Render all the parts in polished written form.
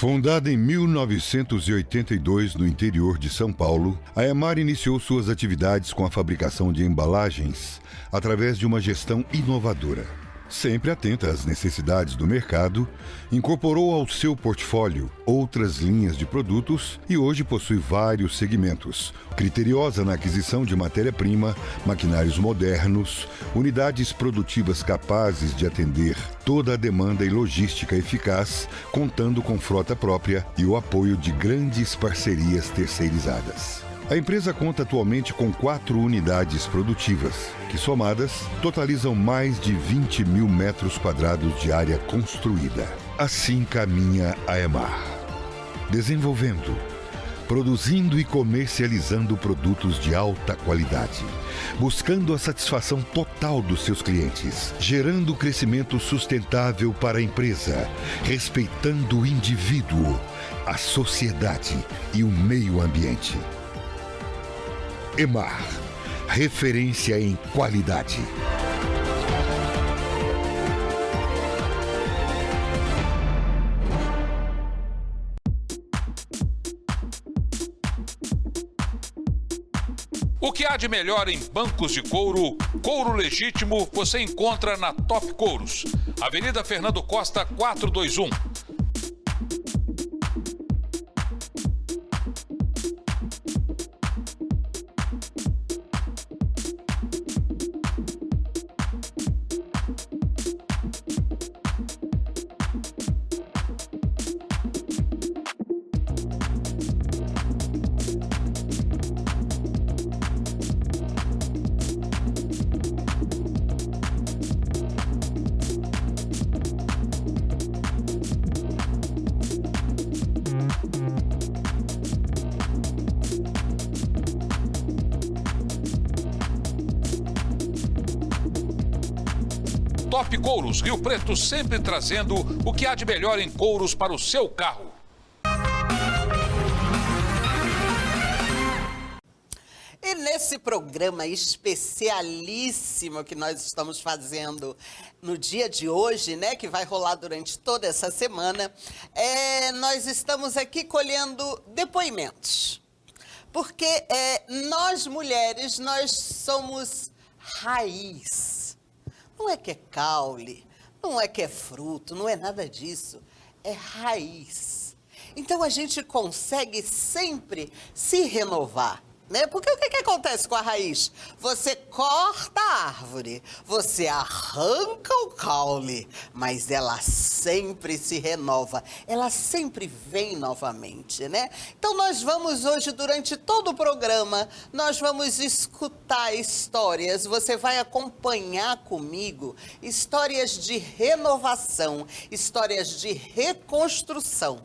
Fundada em 1982 no interior de São Paulo, a EMAR iniciou suas atividades com a fabricação de embalagens através de uma gestão inovadora. Sempre atenta às necessidades do mercado, incorporou ao seu portfólio outras linhas de produtos e hoje possui vários segmentos. Criteriosa na aquisição de matéria-prima, maquinários modernos, unidades produtivas capazes de atender toda a demanda e logística eficaz, contando com frota própria e o apoio de grandes parcerias terceirizadas. A empresa conta atualmente com 4 unidades produtivas, que somadas totalizam mais de 20 mil metros quadrados de área construída. Assim caminha a EMAR, desenvolvendo, produzindo e comercializando produtos de alta qualidade, buscando a satisfação total dos seus clientes, gerando crescimento sustentável para a empresa, respeitando o indivíduo, a sociedade e o meio ambiente. EMAR, referência em qualidade. O que há de melhor em bancos de couro, couro legítimo, você encontra na Top Couros, Avenida Fernando Costa 421. Top Couros, Rio Preto, sempre trazendo o que há de melhor em couros para o seu carro. E nesse programa especialíssimo que nós estamos fazendo no dia de hoje, né, que vai rolar durante toda essa semana, nós estamos aqui colhendo depoimentos. Porque nós mulheres, nós somos raiz. Não é que é caule, não é que é fruto, não é nada disso. É raiz. Então a gente consegue sempre se renovar, né? Porque o que acontece com a raiz? Você corta a árvore, você arranca o caule, mas ela sempre se renova, ela sempre vem novamente, né? Então nós vamos hoje, durante todo o programa, nós vamos escutar histórias, você vai acompanhar comigo histórias de renovação, histórias de reconstrução.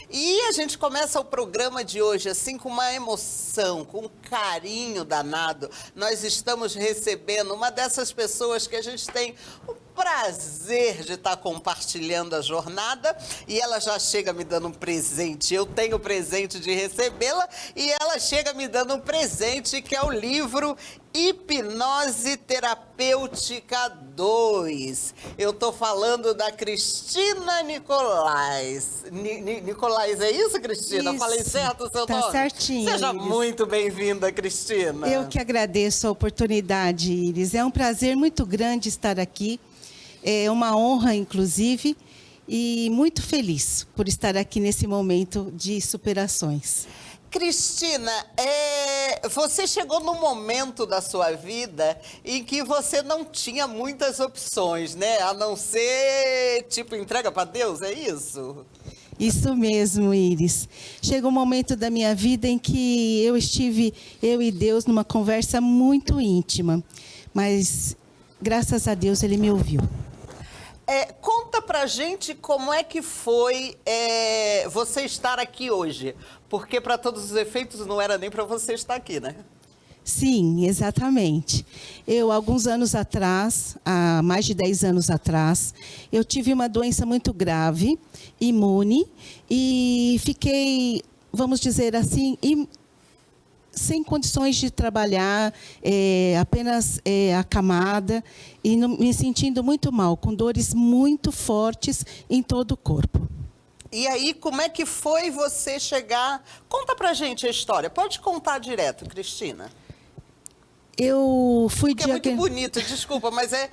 E a gente começa o programa de hoje assim com uma emoção, com um carinho danado. Nós estamos recebendo uma dessas pessoas que a gente tem o prazer de estar compartilhando a jornada, e ela já chega me dando um presente. Eu tenho o presente de recebê-la e ela chega me dando um presente que é o livro Hipnose Terapêutica 2. Eu tô falando da Cristina Nicolais. Nicolais, é isso, Cristina? Isso. Falei certo o seu nome? Tá certinho, Seja Iris. muito bem-vinda, Cristina. Eu que agradeço a oportunidade, Iris. É um prazer muito grande estar aqui. É uma honra, inclusive, e muito feliz por estar aqui nesse momento de superações. Cristina, você chegou num momento da sua vida em que você não tinha muitas opções, né? A não ser, tipo, entrega para Deus, é isso? Isso mesmo, Iris. Chegou um momento da minha vida em que eu e Deus, numa conversa muito íntima. Mas, graças a Deus, Ele me ouviu. Conta pra gente como é que foi você estar aqui hoje. Porque, para todos os efeitos, não era nem para você estar aqui, né? Sim, exatamente. Eu, alguns anos atrás, há mais de 10 anos atrás, eu tive uma doença muito grave, imune, e fiquei, vamos dizer assim, sem condições de trabalhar, apenas acamada, e me sentindo muito mal, com dores muito fortes em todo o corpo. E aí, como é que foi você chegar... Conta pra gente a história. Pode contar direto, Cristina. Eu fui Porque é muito bonito, desculpa, mas é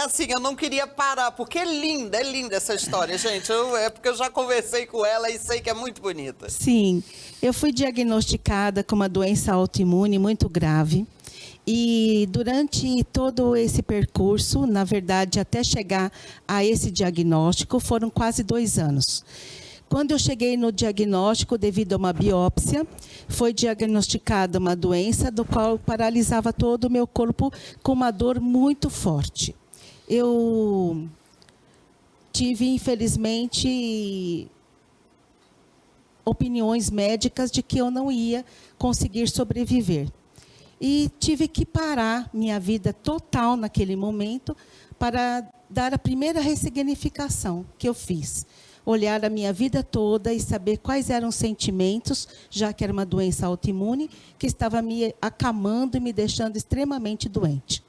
assim, eu não queria parar, porque é linda essa história, gente. É porque eu já conversei com ela e sei que é muito bonita. Sim, eu fui diagnosticada com uma doença autoimune muito grave. E durante todo esse percurso, na verdade, até chegar a esse diagnóstico, foram quase 2 anos. Quando eu cheguei no diagnóstico, devido a uma biópsia, foi diagnosticada uma doença do qual paralisava todo o meu corpo com uma dor muito forte. Eu tive, infelizmente, opiniões médicas de que eu não ia conseguir sobreviver. E tive que parar minha vida total naquele momento para dar a primeira ressignificação que eu fiz. Olhar a minha vida toda e saber quais eram os sentimentos, já que era uma doença autoimune, que estava me acamando e me deixando extremamente doente.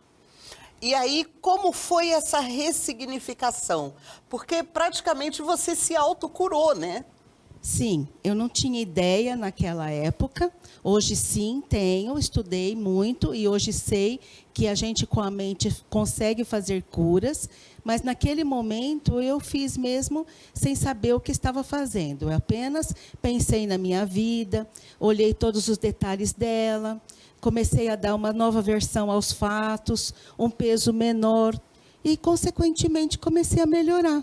E aí, como foi essa ressignificação? Porque praticamente você se autocurou, né? Sim, eu não tinha ideia naquela época. Hoje sim tenho, estudei muito e hoje sei que a gente com a mente consegue fazer curas, mas naquele momento eu fiz mesmo sem saber o que estava fazendo. Eu apenas pensei na minha vida, olhei todos os detalhes dela, comecei a dar uma nova versão aos fatos, um peso menor e, consequentemente, comecei a melhorar.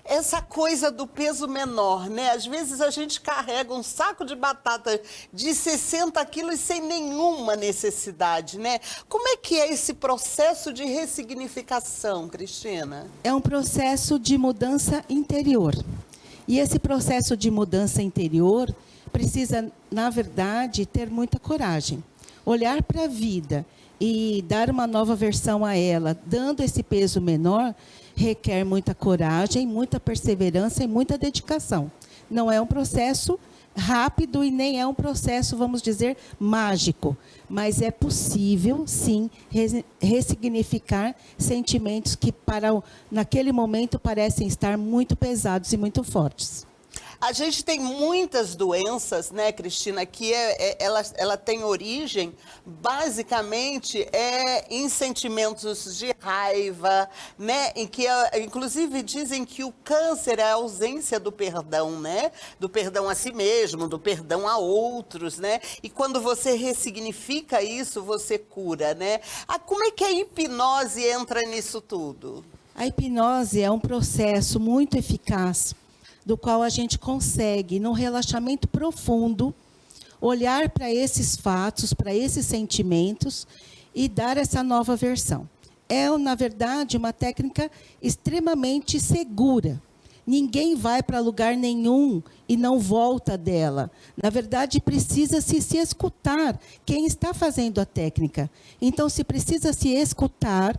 Essa coisa do peso menor, né? Às vezes a gente carrega um saco de batata de 60 quilos sem nenhuma necessidade, né? Como é que é esse processo de ressignificação, Cristina? É um processo de mudança interior. E esse processo de mudança interior precisa, na verdade, ter muita coragem. Olhar para a vida e dar uma nova versão a ela, dando esse peso menor, requer muita coragem, muita perseverança e muita dedicação. Não é um processo rápido e nem é um processo, vamos dizer, mágico, mas é possível, sim, ressignificar sentimentos que naquele momento parecem estar muito pesados e muito fortes. A gente tem muitas doenças, né, Cristina, que ela tem origem, basicamente, em sentimentos de raiva, né, em que, inclusive, dizem que o câncer é a ausência do perdão, né, do perdão a si mesmo, do perdão a outros, né, e quando você ressignifica isso, você cura, né. Como é que a hipnose entra nisso tudo? A hipnose é um processo muito eficaz, do qual a gente consegue, num relaxamento profundo, olhar para esses fatos, para esses sentimentos e dar essa nova versão. É, na verdade, uma técnica extremamente segura. Ninguém vai para lugar nenhum e não volta dela. Na verdade, precisa-se se escutar quem está fazendo a técnica. Então, se precisa se escutar,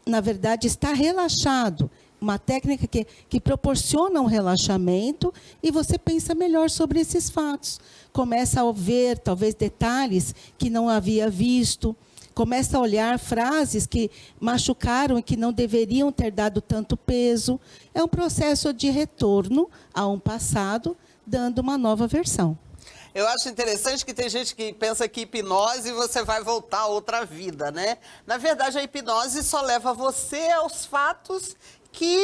na verdade, está relaxado. Uma técnica que proporciona um relaxamento e você pensa melhor sobre esses fatos. Começa a ver, talvez, detalhes que não havia visto. Começa a olhar frases que machucaram e que não deveriam ter dado tanto peso. É um processo de retorno a um passado, dando uma nova versão. Eu acho interessante que tem gente que pensa que hipnose você vai voltar a outra vida, né? Na verdade, a hipnose só leva você aos fatos que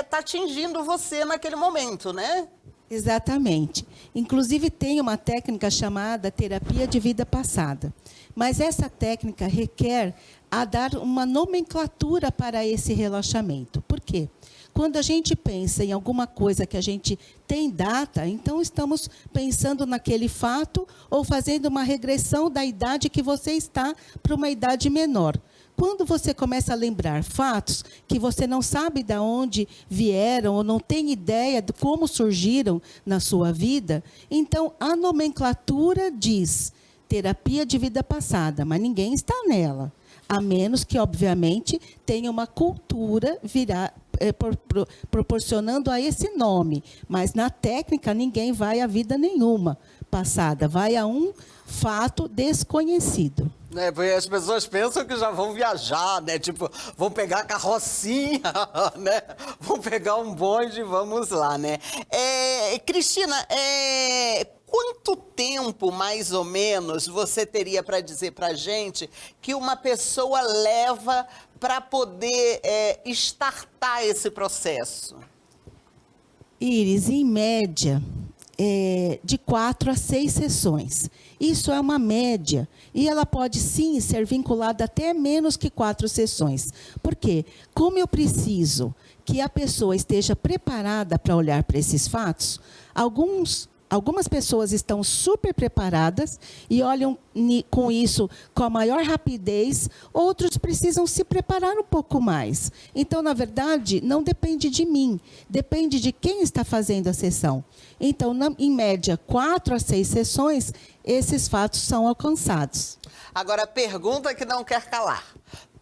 está atingindo você naquele momento, né? Exatamente. Inclusive, tem uma técnica chamada terapia de vida passada. Mas essa técnica requer dar uma nomenclatura para esse relaxamento. Por quê? Quando a gente pensa em alguma coisa que a gente tem data, então estamos pensando naquele fato ou fazendo uma regressão da idade que você está para uma idade menor. Quando você começa a lembrar fatos que você não sabe de onde vieram ou não tem ideia de como surgiram na sua vida, então a nomenclatura diz terapia de vida passada, mas ninguém está nela. A menos que, obviamente, tenha uma cultura proporcionando a esse nome. Mas, na técnica, ninguém vai a vida nenhuma passada. Vai a um fato desconhecido. Né, porque as pessoas pensam que já vão viajar, né? Tipo, vão pegar a carrocinha, né? Vão pegar um bonde e vamos lá, né? Cristina, quanto tempo, mais ou menos, você teria para dizer pra gente que uma pessoa leva para poder startar esse processo? Iris, em média, de 4 a 6 sessões. Isso é uma média. E ela pode, sim, ser vinculada até menos que 4 sessões. Por quê? Como eu preciso que a pessoa esteja preparada para olhar para esses fatos, algumas pessoas estão super preparadas e olham com isso com a maior rapidez, outros precisam se preparar um pouco mais. Então, na verdade, não depende de mim, depende de quem está fazendo a sessão. Então, em média, 4 a 6 sessões, esses fatos são alcançados. Agora, a pergunta que não quer calar.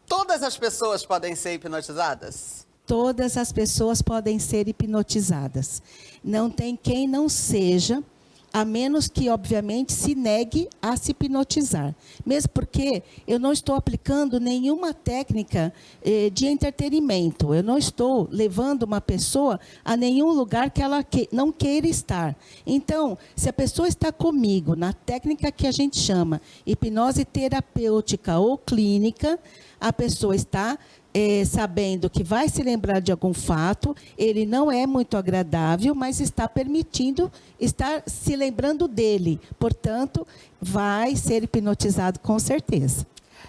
Todas as pessoas podem ser hipnotizadas? Todas as pessoas podem ser hipnotizadas. Não tem quem não seja, a menos que, obviamente, se negue a se hipnotizar. Mesmo porque eu não estou aplicando nenhuma técnica de entretenimento. Eu não estou levando uma pessoa a nenhum lugar que ela não queira estar. Então, se a pessoa está comigo na técnica que a gente chama hipnose terapêutica ou clínica, a pessoa está sabendo que vai se lembrar de algum fato, ele não é muito agradável, mas está permitindo estar se lembrando dele. Portanto, vai ser hipnotizado com certeza.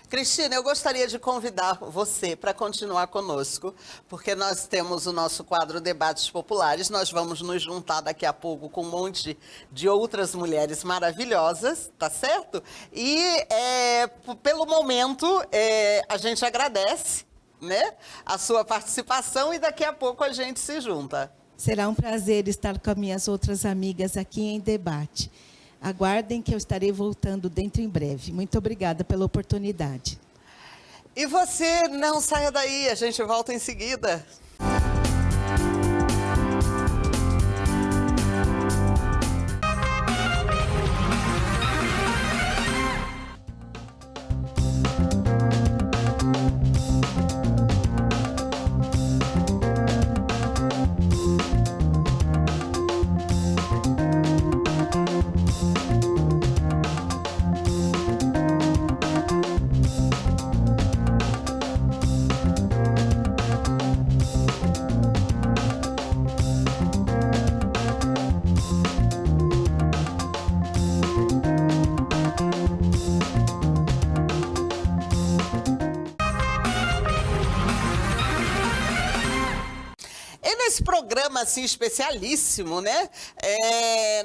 Cristina, eu gostaria de convidar você para continuar conosco, porque nós temos o nosso quadro Debates Populares. Nós vamos nos juntar daqui a pouco com um monte de outras mulheres maravilhosas, tá certo? E, pelo momento, a gente agradece, né, a sua participação e daqui a pouco a gente se junta. Será um prazer estar com as minhas outras amigas aqui em debate. Aguardem que eu estarei voltando dentro em breve. Muito obrigada pela oportunidade. E você não saia daí, a gente volta em seguida. Nesse programa assim especialíssimo, né?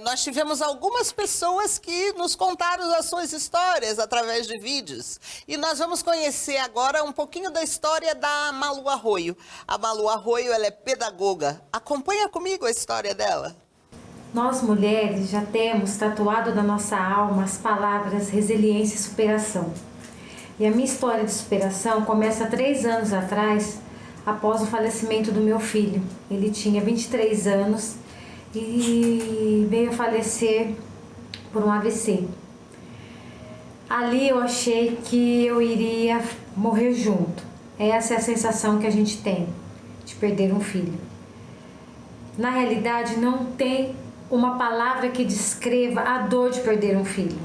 Nós tivemos algumas pessoas que nos contaram as suas histórias através de vídeos. E nós vamos conhecer agora um pouquinho da história da Malu Arroio. A Malu Arroio, ela é pedagoga. Acompanha comigo a história dela. Nós mulheres já temos tatuado na nossa alma as palavras resiliência e superação. E a minha história de superação começa há 3 anos atrás, após o falecimento do meu filho. Ele tinha 23 anos e veio a falecer por um AVC. Ali eu achei que eu iria morrer junto. Essa é a sensação que a gente tem de perder um filho. Na realidade, não tem uma palavra que descreva a dor de perder um filho.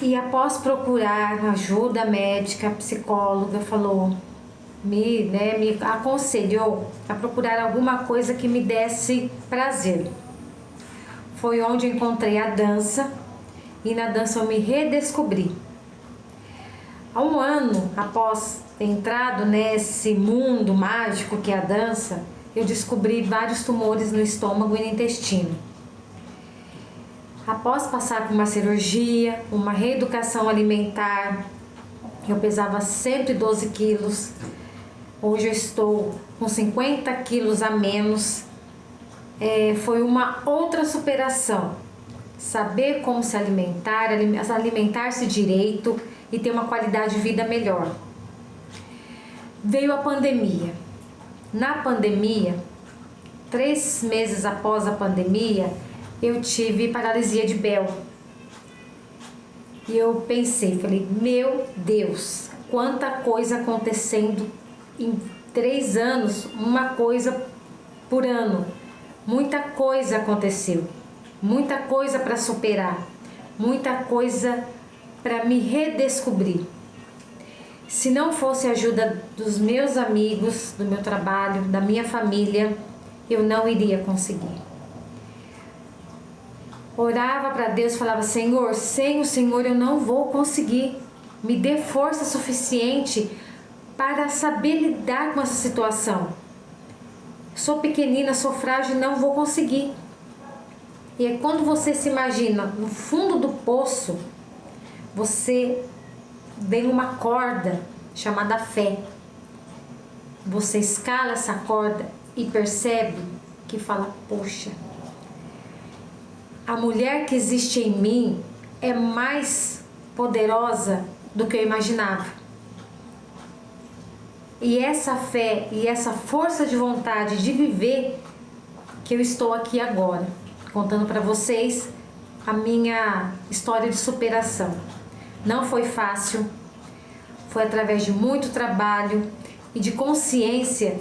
E após procurar ajuda médica, a psicóloga me aconselhou a procurar alguma coisa que me desse prazer. Foi onde eu encontrei a dança e na dança eu me redescobri. Há 1 ano após ter entrado nesse mundo mágico que é a dança, eu descobri vários tumores no estômago e no intestino. Após passar por uma cirurgia, uma reeducação alimentar, eu pesava 112 quilos. Hoje eu estou com 50 quilos a menos. Foi uma outra superação. Saber como se alimentar, alimentar-se direito e ter uma qualidade de vida melhor. Veio a pandemia. Na pandemia, 3 meses após a pandemia, eu tive paralisia de Bell. E eu pensei, falei, meu Deus, quanta coisa acontecendo em 3 anos, uma coisa por ano. Muita coisa aconteceu, muita coisa para superar, muita coisa para me redescobrir. Se não fosse a ajuda dos meus amigos, do meu trabalho, da minha família, eu não iria conseguir. Orava para Deus, falava, Senhor, sem o Senhor eu não vou conseguir. Me dê força suficiente para saber lidar com essa situação. Sou pequenina, sou frágil, não vou conseguir. E é quando você se imagina no fundo do poço, você vem uma corda chamada fé. Você escala essa corda e percebe que fala, poxa, a mulher que existe em mim é mais poderosa do que eu imaginava. E essa fé e essa força de vontade de viver que eu estou aqui agora, contando para vocês a minha história de superação. Não foi fácil, foi através de muito trabalho e de consciência,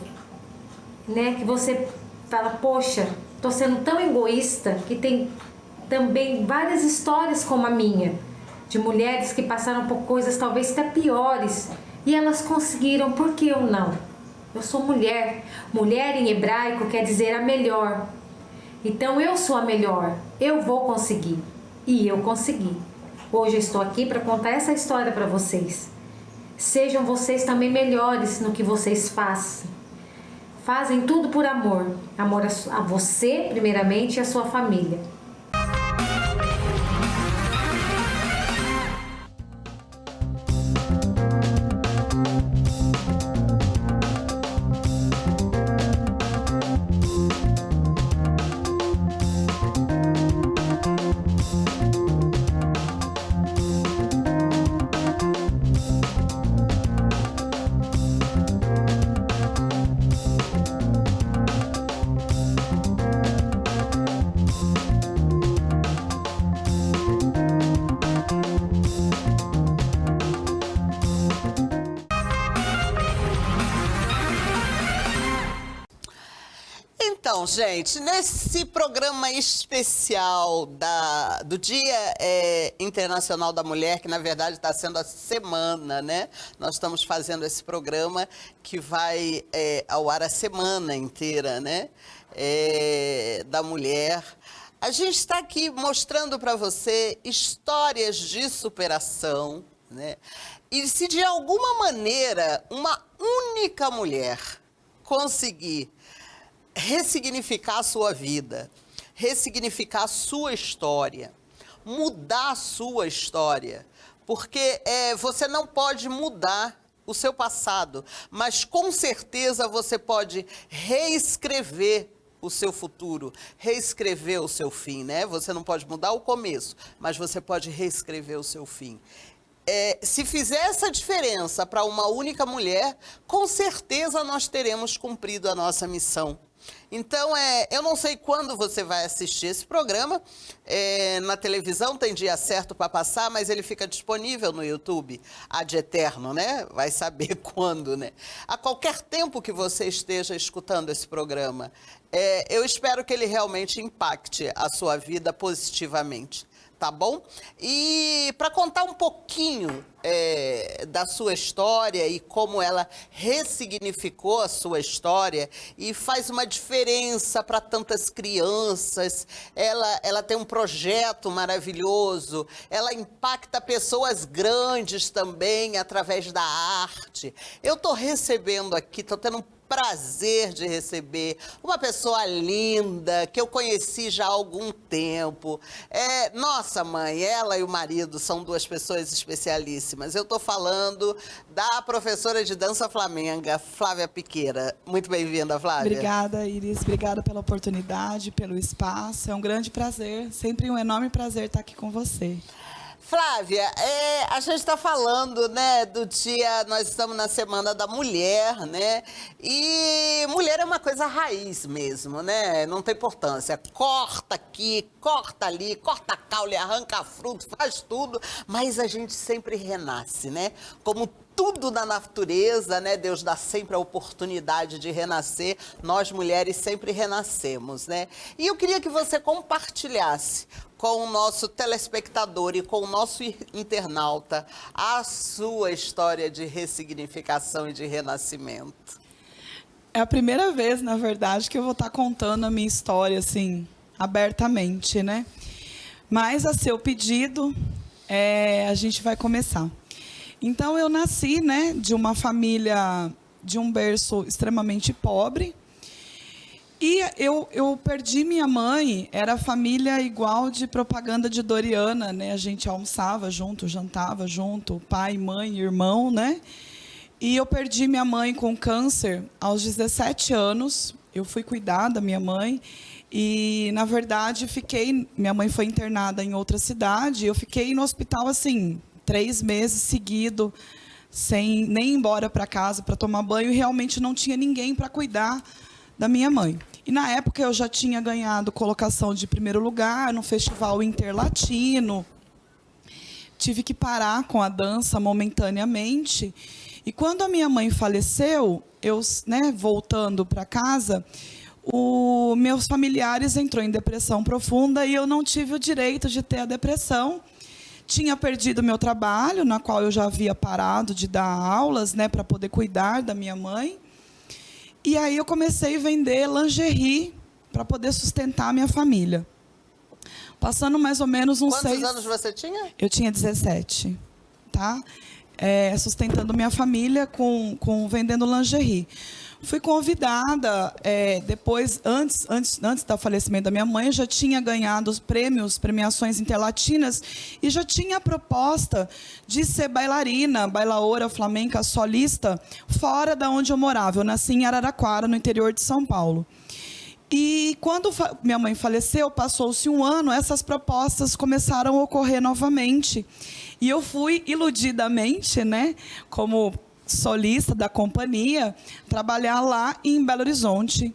né, que você fala, poxa, tô sendo tão egoísta que tem também várias histórias como a minha, de mulheres que passaram por coisas talvez até piores e elas conseguiram, por que eu não? Eu sou mulher, mulher em hebraico quer dizer a melhor, então eu sou a melhor, eu vou conseguir, e eu consegui. Hoje eu estou aqui para contar essa história para vocês. Sejam vocês também melhores no que vocês fazem. Fazem tudo por amor. Amor a você, primeiramente, e a sua família. Então, gente, nesse programa especial do Dia Internacional da Mulher, que na verdade está sendo a semana, né? Nós estamos fazendo esse programa que vai ao ar a semana inteira, né? Da mulher. A gente está aqui mostrando para você histórias de superação, né? E se de alguma maneira uma única mulher conseguir ressignificar a sua vida, ressignificar a sua história, mudar a sua história, porque você não pode mudar o seu passado, mas com certeza você pode reescrever o seu futuro, reescrever o seu fim, né? Você não pode mudar o começo, mas você pode reescrever o seu fim. Se fizer essa diferença para uma única mulher, com certeza nós teremos cumprido a nossa missão. Então, eu não sei quando você vai assistir esse programa, na televisão tem dia certo para passar, mas ele fica disponível no YouTube, ad eterno, né? Vai saber quando, né? A qualquer tempo que você esteja escutando esse programa, eu espero que ele realmente impacte a sua vida positivamente. Tá bom? E para contar um pouquinho da sua história e como ela ressignificou a sua história e faz uma diferença para tantas crianças, ela tem um projeto maravilhoso, ela impacta pessoas grandes também através da arte. Eu estou recebendo aqui, estou tendo um prazer de receber uma pessoa linda, que eu conheci já há algum tempo. Nossa mãe, ela e o marido são duas pessoas especialíssimas. Eu estou falando da professora de dança flamenga, Flávia Piqueira. Muito bem-vinda, Flávia. Obrigada, Iris. Obrigada pela oportunidade, pelo espaço. É um grande prazer, sempre um enorme prazer estar aqui com você. Flávia, a gente está falando, né, do dia, nós estamos na Semana da Mulher, né, e mulher é uma coisa raiz mesmo, né, não tem importância, corta aqui, corta ali, corta caule, arranca fruto, faz tudo, mas a gente sempre renasce, né, como tudo na natureza, né? Deus dá sempre a oportunidade de renascer. Nós, mulheres, sempre renascemos, né? E eu queria que você compartilhasse com o nosso telespectador e com o nosso internauta a sua história de ressignificação e de renascimento. É a primeira vez, na verdade, que eu vou estar contando a minha história, assim, abertamente, né? Mas, a seu pedido, a gente vai começar. Então, eu nasci, né, de uma família, de um berço extremamente pobre. E eu perdi minha mãe, era família igual de propaganda de Doriana, né? A gente almoçava junto, jantava junto, pai, mãe, irmão, né? E eu perdi minha mãe com câncer aos 17 anos. Eu fui cuidar da minha mãe e, na verdade, minha mãe foi internada em outra cidade. Eu fiquei no hospital, assim, 3 meses seguidos, sem nem ir embora para casa para tomar banho, e realmente não tinha ninguém para cuidar da minha mãe. E, na época, eu já tinha ganhado colocação de primeiro lugar no Festival Interlatino. Tive que parar com a dança momentaneamente. E, quando a minha mãe faleceu, eu, né, voltando para casa, meus familiares entrou em depressão profunda e eu não tive o direito de ter a depressão. Tinha perdido meu trabalho, na qual eu já havia parado de dar aulas, né, para poder cuidar da minha mãe. E aí eu comecei a vender lingerie para poder sustentar a minha família. Passando mais ou menos uns 6... Quantos anos você tinha? Eu tinha 17, tá? Sustentando minha família vendendo lingerie. Fui convidada, depois, antes do falecimento da minha mãe, eu já tinha ganhado os premiações interlatinas, e já tinha a proposta de ser bailarina, bailaora, flamenca, solista, fora da onde eu morava. Eu nasci em Araraquara, no interior de São Paulo. E quando minha mãe faleceu, passou-se um ano, essas propostas começaram a ocorrer novamente. E eu fui iludidamente, né, como solista da companhia, trabalhar lá em Belo Horizonte,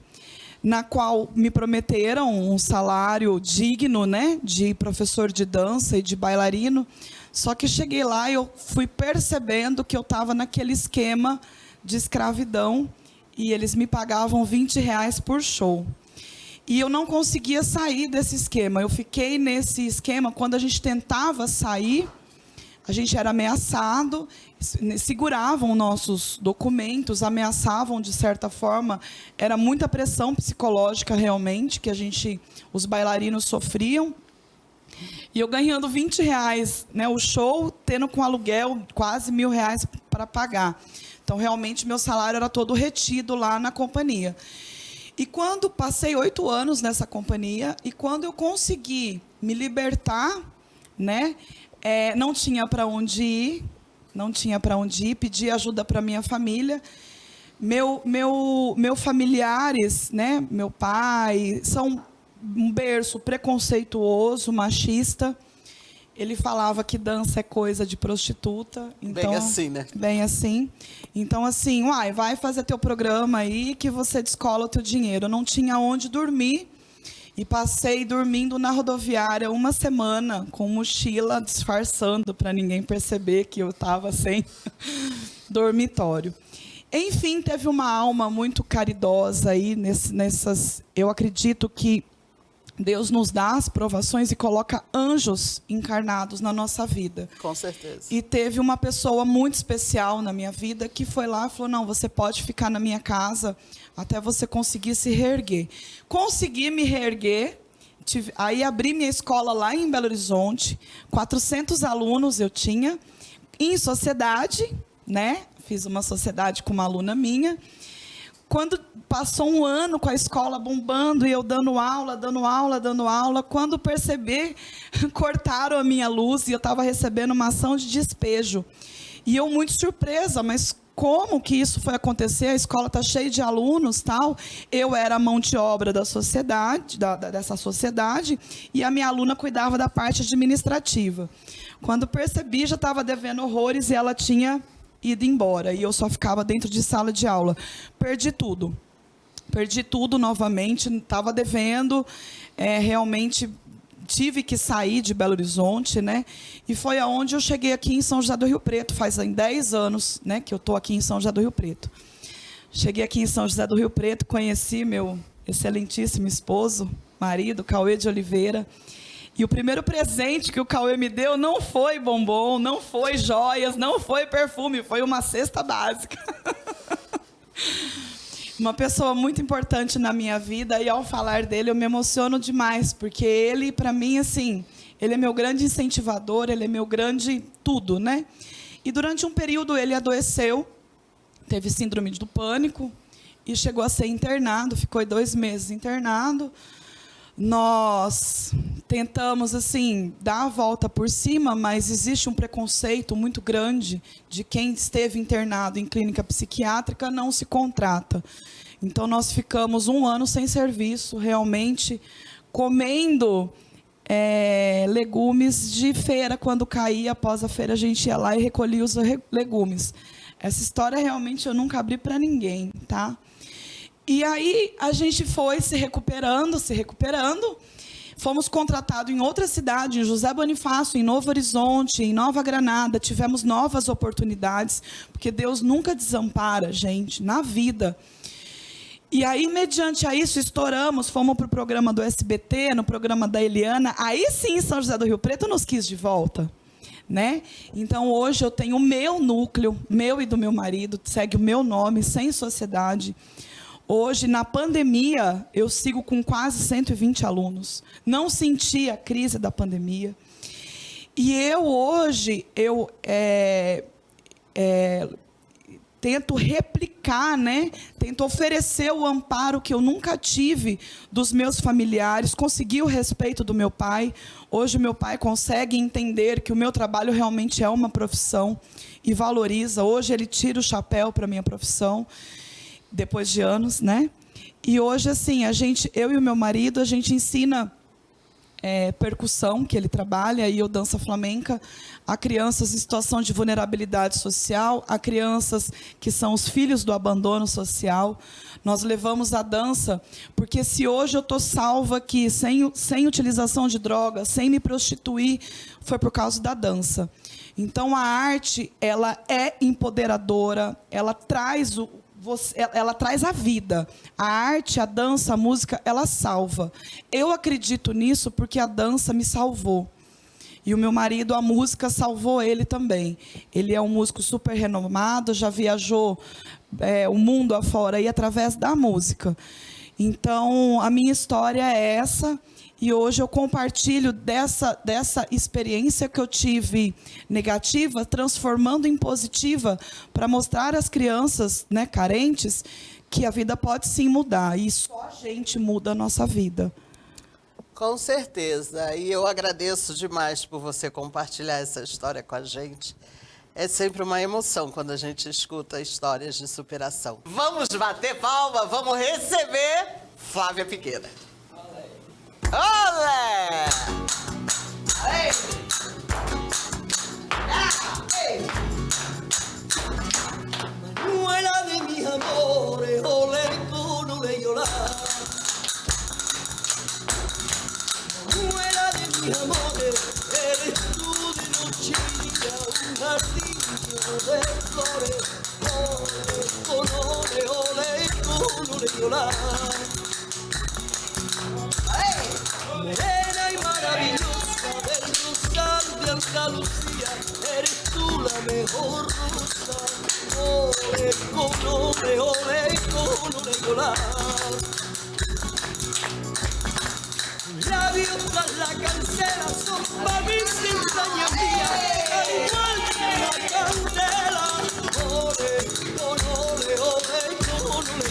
na qual me prometeram um salário digno, né, de professor de dança e de bailarino. Só que cheguei lá e eu fui percebendo que eu estava naquele esquema de escravidão, e eles me pagavam R$20 por show. E eu não conseguia sair desse esquema. Eu fiquei nesse esquema. Quando a gente tentava sair, a gente era ameaçado, seguravam nossos documentos, ameaçavam de certa forma. Era muita pressão psicológica realmente que os bailarinos sofriam. E eu ganhando R$20, né, o show, tendo com aluguel quase R$1.000 para pagar. Então, realmente, meu salário era todo retido lá na companhia. E quando passei 8 anos nessa companhia, e quando eu consegui me libertar, né, não tinha para onde ir, pedi ajuda para minha família. Meu familiares, né, meu pai, são um berço preconceituoso, machista. Ele falava que dança é coisa de prostituta. Então, bem assim, né? Bem assim. Então, assim, vai fazer teu programa aí que você descola o teu dinheiro. Eu não tinha onde dormir. E passei dormindo na rodoviária 1 semana, com mochila, disfarçando para ninguém perceber que eu estava sem dormitório. Enfim, teve uma alma muito caridosa aí nessas... Eu acredito que Deus nos dá as provações e coloca anjos encarnados na nossa vida. Com certeza. E teve uma pessoa muito especial na minha vida que foi lá e falou, não, você pode ficar na minha casa até você conseguir se reerguer. Consegui me reerguer, aí abri minha escola lá em Belo Horizonte, 400 alunos eu tinha, em sociedade, né? Fiz uma sociedade com uma aluna minha. Quando passou um ano com a escola bombando e eu dando aula, quando percebi, cortaram a minha luz e eu estava recebendo uma ação de despejo. E eu muito surpresa, mas como que isso foi acontecer? A escola está cheia de alunos, tal. Eu era a mão de obra da sociedade, dessa sociedade, e a minha aluna cuidava da parte administrativa. Quando percebi, já estava devendo horrores e ela tinha ido embora. E eu só ficava dentro de sala de aula. Perdi tudo novamente, estava devendo, realmente tive que sair de Belo Horizonte, né? E foi aonde eu cheguei aqui em São José do Rio Preto, faz 10 anos, né, que eu estou aqui em São José do Rio Preto. Cheguei aqui em São José do Rio Preto, conheci meu excelentíssimo esposo, marido, Cauê de Oliveira. E o primeiro presente que o Cauê me deu não foi bombom, não foi joias, não foi perfume, foi uma cesta básica. Uma pessoa muito importante na minha vida, e ao falar dele eu me emociono demais, porque ele, para mim, assim, ele é meu grande incentivador, ele é meu grande tudo, né? E durante um período ele adoeceu, teve síndrome do pânico, e chegou a ser internado, ficou 2 meses internado. Nós tentamos, assim, dar a volta por cima, mas existe um preconceito muito grande de quem esteve internado em clínica psiquiátrica não se contrata. Então, nós ficamos 1 ano sem serviço, realmente, comendo legumes de feira. Quando caía, após a feira, a gente ia lá e recolhia os legumes. Essa história, realmente, eu nunca abri para ninguém, tá? E aí a gente foi se recuperando. Fomos contratados em outra cidade, em José Bonifácio, em Novo Horizonte, em Nova Granada. Tivemos novas oportunidades, porque Deus nunca desampara a gente na vida. E aí, mediante a isso, estouramos, fomos para o programa do SBT, no programa da Eliana. Aí sim, São José do Rio Preto nos quis de volta, né? Então, hoje eu tenho o meu núcleo, meu e do meu marido, segue o meu nome, sem sociedade. Hoje, na pandemia, eu sigo com quase 120 alunos. Não senti a crise da pandemia. E hoje, tento replicar, né? Tento oferecer o amparo que eu nunca tive dos meus familiares, consegui o respeito do meu pai. Hoje, meu pai consegue entender que o meu trabalho realmente é uma profissão e valoriza. Hoje, ele tira o chapéu para a minha profissão, depois de anos, né? E hoje, assim, eu e o meu marido, a gente ensina percussão, que ele trabalha, e eu dança flamenca, a crianças em situação de vulnerabilidade social, a crianças que são os filhos do abandono social. Nós levamos a dança, porque se hoje eu estou salva aqui, sem utilização de drogas, sem me prostituir, foi por causa da dança. Então, a arte, ela é empoderadora, ela traz a vida. A arte, a dança, a música, ela salva. Eu acredito nisso porque a dança me salvou. E o meu marido, a música, salvou ele também. Ele é um músico super renomado, já viajou o mundo afora aí através da música. Então, a minha história é essa. E hoje eu compartilho dessa experiência que eu tive negativa, transformando em positiva, para mostrar às crianças, né, carentes, que a vida pode sim mudar. E só a gente muda a nossa vida. Com certeza. E eu agradeço demais por você compartilhar essa história com a gente. É sempre uma emoção quando a gente escuta histórias de superação. Vamos bater palma, vamos receber Flávia Piqueira. Olé! Ei! Ah! Ei! Manuela de mis amores, ole tú no le llorar. Manuela de mis amores, eres tú de noche y día, un jardín lleno de flores. Ole tú no le llorar. Morena y maravillosa del rosal de Andalucía, eres tú la mejor rosa. Ole con ole llorar. Tus labios tras la cancela son para mí entraña mía, al igual que la candela. Ole con ole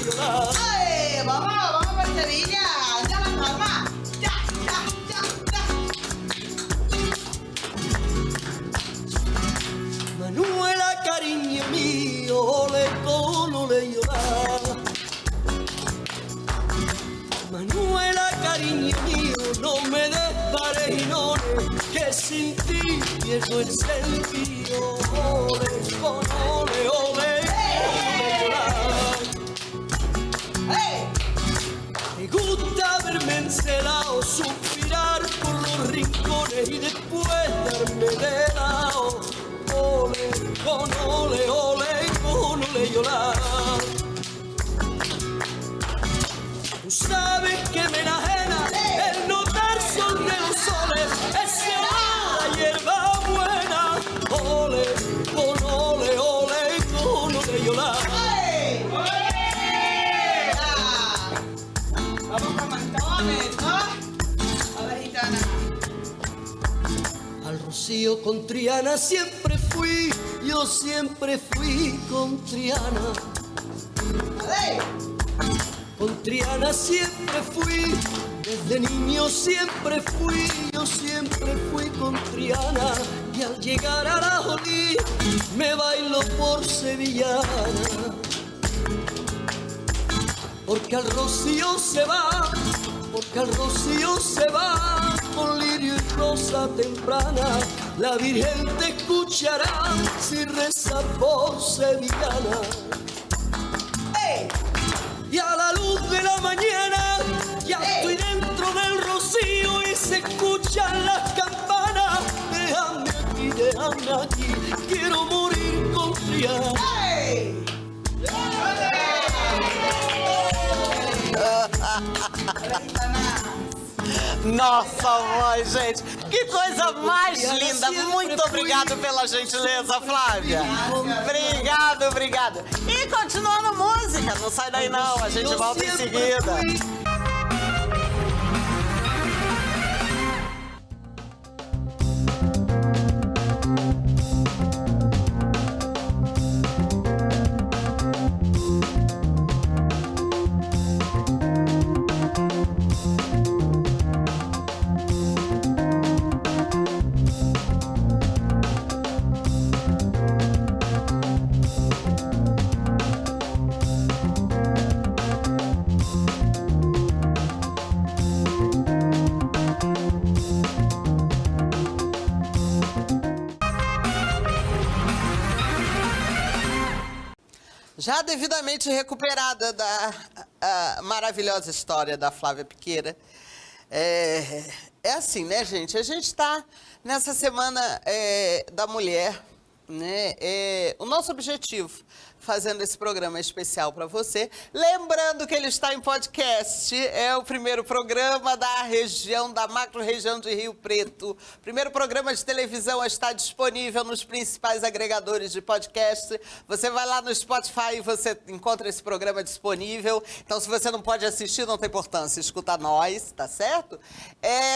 llorar. ¡Ay! ¡Vamos, parcerilla! ¡Ya la palma! ¡Ya! Manuela, cariño mío, ole pierdo el sentido. Ole, con ole, ole, me gusta verme encelado, suspirar por los rincones y después darme de lado. Ole, con ole, ole, con ole, yola. Tú sabes que me enajena el notar sol de los soles, ese olor a hierba buena. Ole, con ole, ole, con ole, yola. Vamos con mantones, ¿no? A la gitana. Al Rocío con Triana siempre fui, yo siempre fui con Triana. Con Triana siempre fui, desde niño siempre fui, yo siempre fui con Triana. Y al llegar a la Jolí me bailo por sevillana. Porque al Rocío se va, porque al Rocío se va, con lirio y rosa temprana. La Virgen te escuchará si reza por sevillana. ¡Hey! Y a la luz de la mañana ya estoy dentro del Rocío y se escuchan las campanas. Déjame aquí, quiero morir con Triana. ¡Hey! Nossa, mãe, gente. Que coisa mais linda. Muito obrigado pela gentileza, Flávia. Obrigado, obrigado. E continuando música. Não sai daí, não. A gente volta em seguida. Já devidamente recuperada da maravilhosa história da Flávia Piqueira. É assim, né, gente? A gente está nessa semana da mulher, né? O nosso objetivo, fazendo esse programa especial para você, lembrando que ele está em podcast, é o primeiro programa da região, da macro-região de Rio Preto, primeiro programa de televisão a estar disponível nos principais agregadores de podcast. Você vai lá no Spotify e você encontra esse programa disponível. Então, se você não pode assistir, não tem importância, escuta nós, tá certo?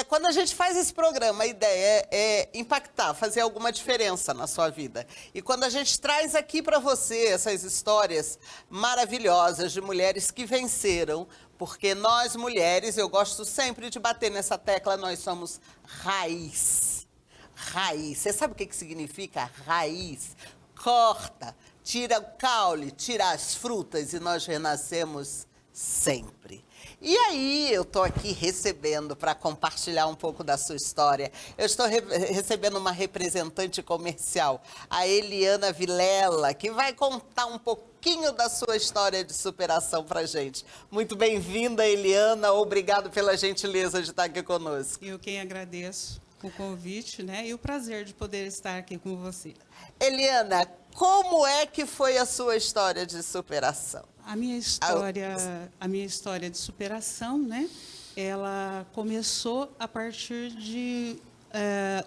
Quando a gente faz esse programa, a ideia é impactar, fazer alguma diferença na sua vida. E quando a gente traz aqui para você essas histórias maravilhosas de mulheres que venceram, porque nós mulheres, eu gosto sempre de bater nessa tecla, nós somos raiz. Raiz. Você sabe o que significa raiz? Corta, tira o caule, tira as frutas e nós renascemos sempre. E aí, eu estou aqui recebendo, para compartilhar um pouco da sua história, eu estou recebendo uma representante comercial, a Eliana Vilela, que vai contar um pouquinho da sua história de superação para gente. Muito bem-vinda, Eliana, obrigado pela gentileza de estar aqui conosco. Eu quem agradeço o convite, né, e o prazer de poder estar aqui com você. Eliana, como é que foi a sua história de superação? A minha história de superação, né, ela começou a partir de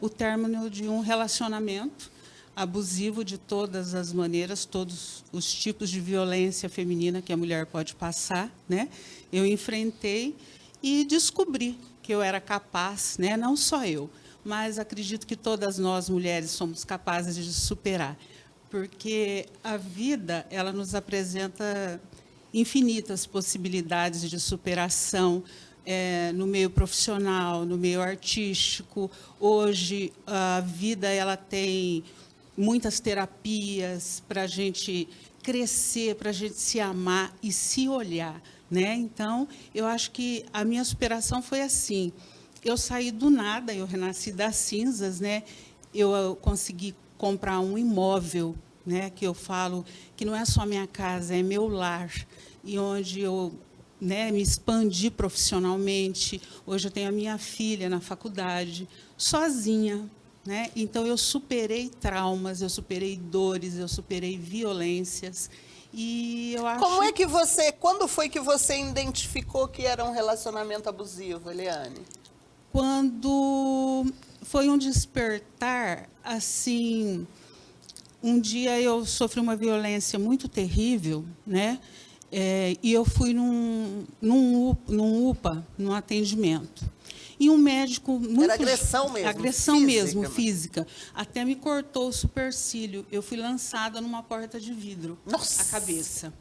o término de um relacionamento abusivo de todas as maneiras, todos os tipos de violência feminina que a mulher pode passar, né? Eu enfrentei e descobri que eu era capaz, né? Não só eu, mas acredito que todas nós mulheres somos capazes de superar. Porque a vida, ela nos apresenta infinitas possibilidades de superação no meio profissional, no meio artístico. Hoje, a vida ela tem muitas terapias para a gente crescer, para a gente se amar e se olhar, né? Então, eu acho que a minha superação foi assim. Eu saí do nada, eu renasci das cinzas, né? eu consegui comprar um imóvel, né, que eu falo que não é só minha casa, é meu lar, e onde eu, né, me expandi profissionalmente. Hoje eu tenho a minha filha na faculdade, sozinha, né? Então eu superei traumas, eu superei dores, eu superei violências. E eu acho... Quando foi que você identificou que era um relacionamento abusivo, Eliane? Quando foi um despertar, assim, um dia eu sofri uma violência muito terrível, né? E eu fui num UPA, num atendimento. E um médico muito... Era agressão mesmo? Agressão física, mesmo, física. Até me cortou o supercílio. Eu fui lançada numa porta de vidro. Nossa! A cabeça.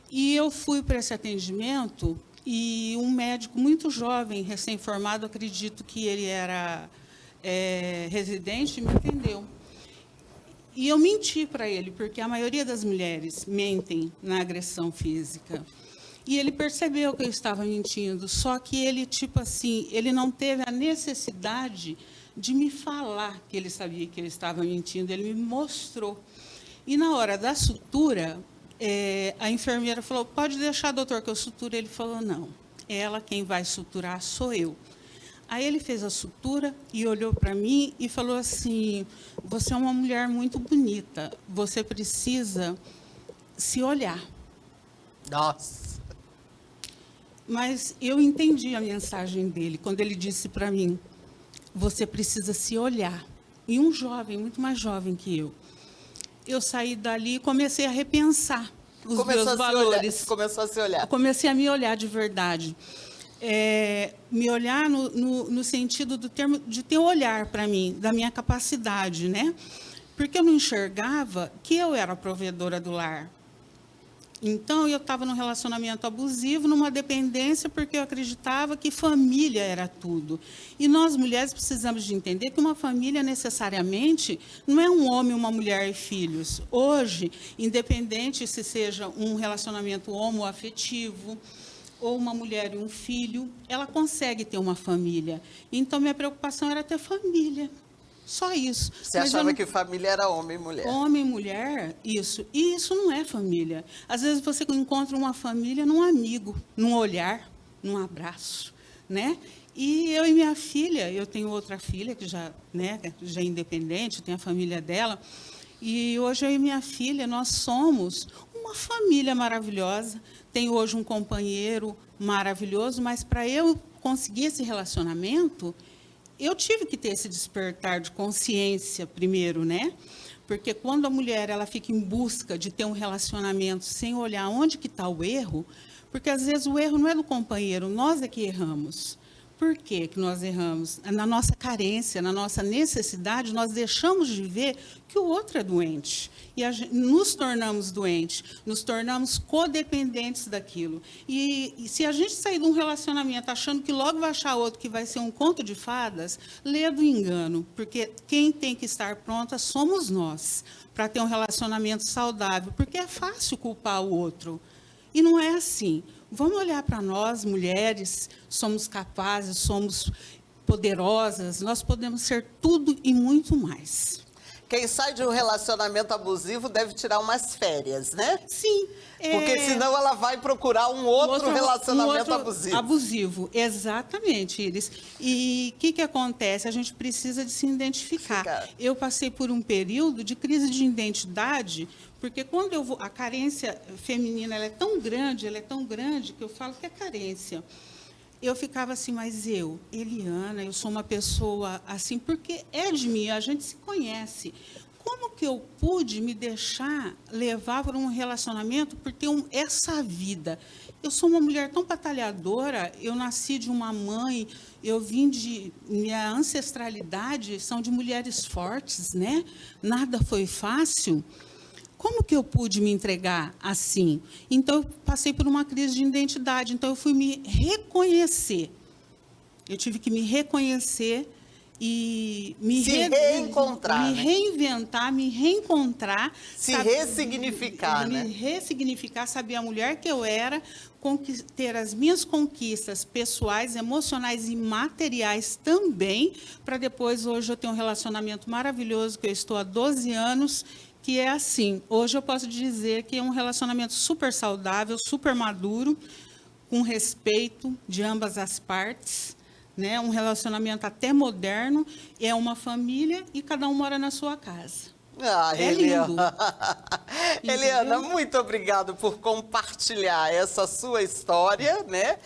E eu fui para esse atendimento e um médico muito jovem, recém-formado, acredito que ele era residente, me atendeu. E eu menti para ele, porque a maioria das mulheres mentem na agressão física. E ele percebeu que eu estava mentindo, só que ele, tipo assim, ele não teve a necessidade de me falar que ele sabia que eu estava mentindo, ele me mostrou. E na hora da sutura, a enfermeira falou, pode deixar, doutor, que eu suturo. Ele falou, não, ela quem vai suturar sou eu. Aí ele fez a sutura e olhou para mim e falou assim, você é uma mulher muito bonita, você precisa se olhar. Nossa! Mas eu entendi a mensagem dele, quando ele disse para mim, você precisa se olhar. E um jovem, muito mais jovem que eu saí dali e comecei a repensar os meus valores. Começou a se olhar. Eu comecei a me olhar de verdade. Me olhar no sentido do termo de ter olhar para mim, da minha capacidade, né? Porque eu não enxergava que eu era a provedora do lar. Então, eu estava num relacionamento abusivo, numa dependência, porque eu acreditava que família era tudo. E nós, mulheres, precisamos de entender que uma família, necessariamente, não é um homem, uma mulher e filhos. Hoje, independente se seja um relacionamento homoafetivo, ou uma mulher e um filho, ela consegue ter uma família. Então, minha preocupação era ter família. Só isso. Você achava que família era homem e mulher? Homem e mulher, isso. E isso não é família. Às vezes você encontra uma família num amigo, num olhar, num abraço, né? E eu e minha filha, eu tenho outra filha que já, né, já é independente, tem a família dela. E hoje eu e minha filha, nós somos uma família maravilhosa. Tenho hoje um companheiro maravilhoso, mas para eu conseguir esse relacionamento, eu tive que ter esse despertar de consciência primeiro, né? Porque quando a mulher ela fica em busca de ter um relacionamento sem olhar onde que está o erro, porque às vezes o erro não é do companheiro, nós é que erramos. Por que que nós erramos? Na nossa carência, na nossa necessidade, nós deixamos de ver que o outro é doente. E nos tornamos doentes, nos tornamos codependentes daquilo. E se a gente sair de um relacionamento achando que logo vai achar outro que vai ser um conto de fadas, lê do engano, porque quem tem que estar pronta somos nós, para ter um relacionamento saudável, porque é fácil culpar o outro. E não é assim. Vamos olhar para nós, mulheres, somos capazes, somos poderosas, nós podemos ser tudo e muito mais. Quem sai de um relacionamento abusivo deve tirar umas férias, né? Sim. Porque senão ela vai procurar um outro relacionamento abusivo. Abusivo, exatamente, Iris. E o que acontece? A gente precisa de se identificar. Eu passei por um período de crise de identidade, porque quando eu vou, a carência feminina ela é tão grande que eu falo que é carência. Eu ficava assim, mas eu, Eliana, eu sou uma pessoa assim, porque é de mim, a gente se conhece. Como que eu pude me deixar levar por um relacionamento por ter essa vida? Eu sou uma mulher tão batalhadora, eu nasci de uma mãe, eu vim de... Minha ancestralidade são de mulheres fortes, né? Nada foi fácil. Como que eu pude me entregar assim? Então, eu passei por uma crise de identidade. Então, eu fui me reconhecer. Eu tive que me reconhecer e Se reencontrar, me né? reinventar, me reencontrar, Se ressignificar, me né? ressignificar, saber a mulher que eu era, ter as minhas conquistas pessoais, emocionais e materiais também, para depois, hoje, eu ter um relacionamento maravilhoso, que eu estou há 12 anos, que é assim. Hoje eu posso dizer que é um relacionamento super saudável, super maduro, com respeito de ambas as partes, né? Um relacionamento até moderno, é uma família e cada um mora na sua casa. Ah, É lindo. Eliana, Entendeu? muito obrigado por compartilhar essa sua história, né?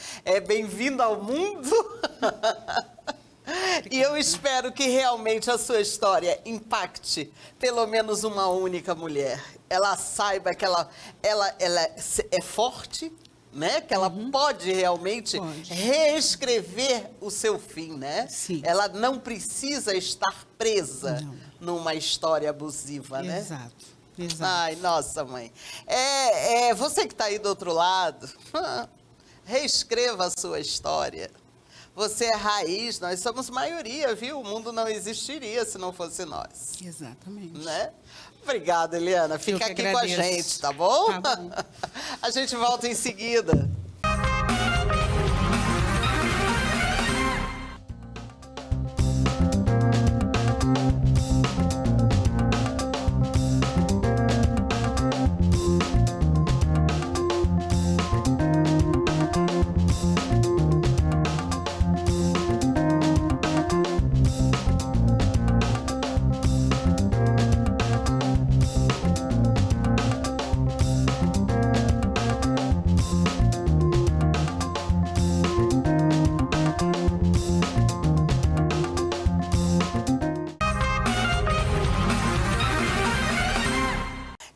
Bem-vinda ao mundo. E eu espero que realmente a sua história impacte pelo menos uma única mulher. Ela saiba que ela é forte, né? Que ela pode realmente reescrever o seu fim, né? Sim. Ela não precisa estar presa numa história abusiva, né? Exato, exato. Ai, nossa, mãe. Você que está aí do outro lado, reescreva a sua história. Você é raiz, nós somos maioria, viu? O mundo não existiria se não fosse nós. Exatamente. Né? Obrigada, Eliana. Fica que aqui com a agradeço. gente, tá bom? Tá bom. A gente volta em seguida.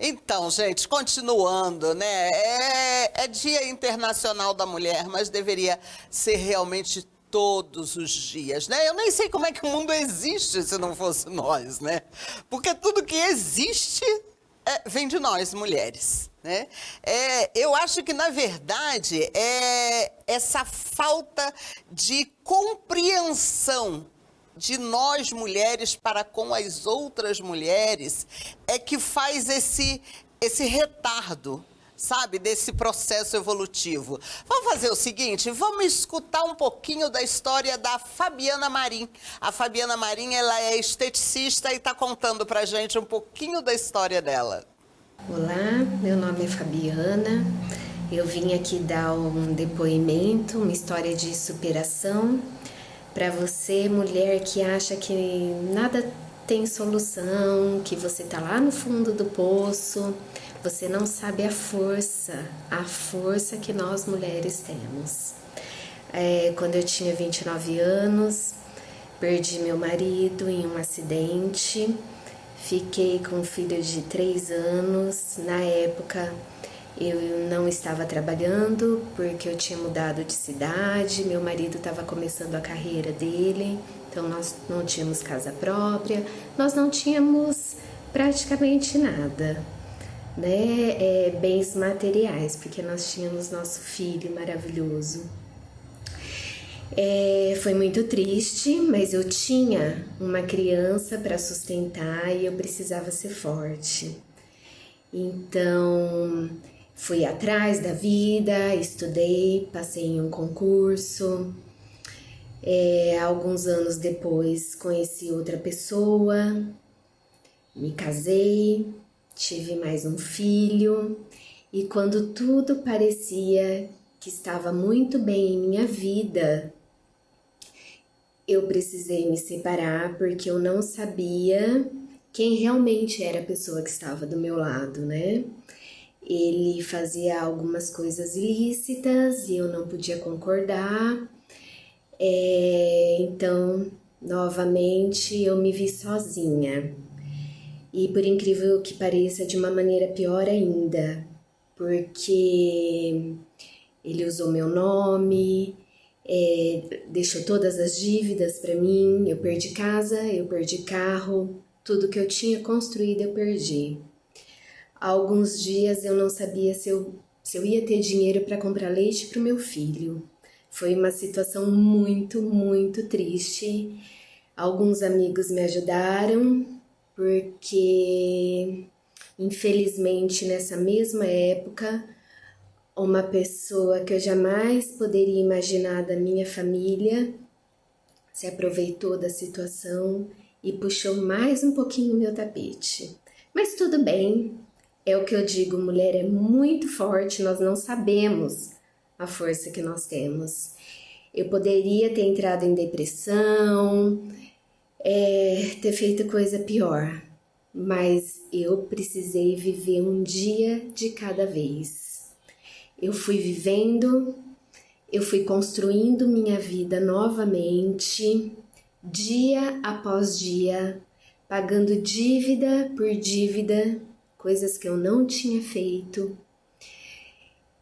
Então, gente, continuando, né? É Dia Internacional da Mulher, mas deveria ser realmente todos os dias, né? Eu nem sei como é que o mundo existe se não fosse nós, né? Porque tudo que existe vem de nós, mulheres, né? Eu acho que, na verdade, essa falta de compreensão de nós, mulheres, para com as outras mulheres, é que faz esse retardo, sabe, desse processo evolutivo. Vamos fazer o seguinte, vamos escutar um pouquinho da história da Fabiana Marim. A Fabiana Marim, ela é esteticista e está contando pra gente um pouquinho da história dela. Olá, meu nome é Fabiana. Eu vim aqui dar um depoimento, uma história de superação para você, mulher que acha que nada tem solução, que você tá lá no fundo do poço. Você não sabe a força que nós mulheres temos. Quando eu tinha 29 anos, perdi meu marido em um acidente, fiquei com um filho de 3 anos. Na época, eu não estava trabalhando porque eu tinha mudado de cidade, meu marido estava começando a carreira dele, então nós não tínhamos casa própria, nós não tínhamos praticamente nada, né? Bens materiais, porque nós tínhamos nosso filho maravilhoso. Foi muito triste, mas eu tinha uma criança para sustentar e eu precisava ser forte. Então, fui atrás da vida, estudei, passei em um concurso. Alguns anos depois, conheci outra pessoa, me casei, tive mais um filho. E quando tudo parecia que estava muito bem em minha vida, eu precisei me separar porque eu não sabia quem realmente era a pessoa que estava do meu lado, né? Ele fazia algumas coisas ilícitas e eu não podia concordar. Então, novamente, eu me vi sozinha. E por incrível que pareça, de uma maneira pior ainda, porque ele usou meu nome, deixou todas as dívidas para mim, eu perdi casa, eu perdi carro, tudo que eu tinha construído eu perdi. Há alguns dias eu não sabia se eu ia ter dinheiro para comprar leite para o meu filho. Foi uma situação muito, muito triste. Alguns amigos me ajudaram, porque infelizmente nessa mesma época, uma pessoa que eu jamais poderia imaginar da minha família se aproveitou da situação e puxou mais um pouquinho o meu tapete. Mas tudo bem, é o que eu digo, mulher é muito forte, nós não sabemos a força que nós temos. Eu poderia ter entrado em depressão, ter feito coisa pior, mas eu precisei viver um dia de cada vez. Eu fui vivendo, eu fui construindo minha vida novamente, dia após dia, pagando dívida por dívida, coisas que eu não tinha feito.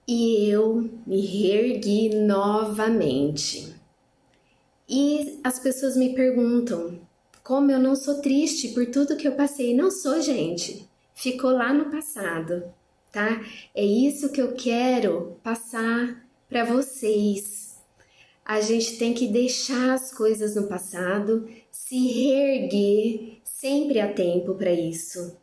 E eu me reergui novamente. E as pessoas me perguntam como eu não sou triste por tudo que eu passei. Não sou, gente. Ficou lá no passado, tá? É isso que eu quero passar para vocês. A gente tem que deixar as coisas no passado, se reerguer, sempre há tempo para isso.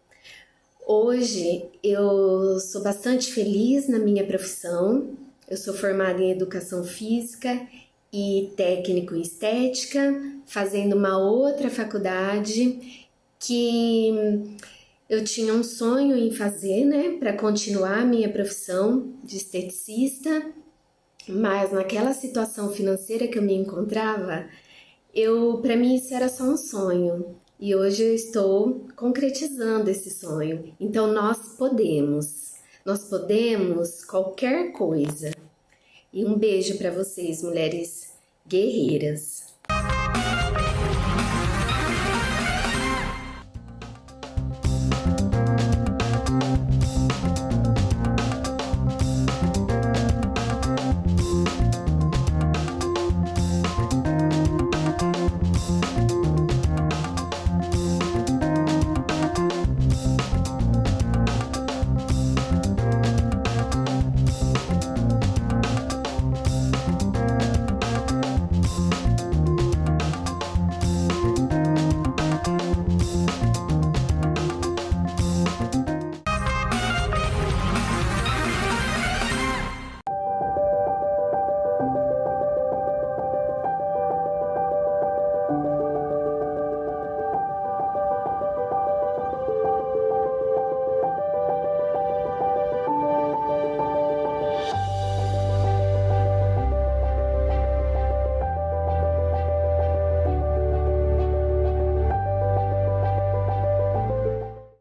Hoje eu sou bastante feliz na minha profissão, eu sou formada em Educação Física e técnico em Estética, fazendo uma outra faculdade que eu tinha um sonho em fazer, né, para continuar a minha profissão de esteticista, mas naquela situação financeira que eu me encontrava, para mim isso era só um sonho. E hoje eu estou concretizando esse sonho. Então nós podemos qualquer coisa. E um beijo para vocês, mulheres guerreiras.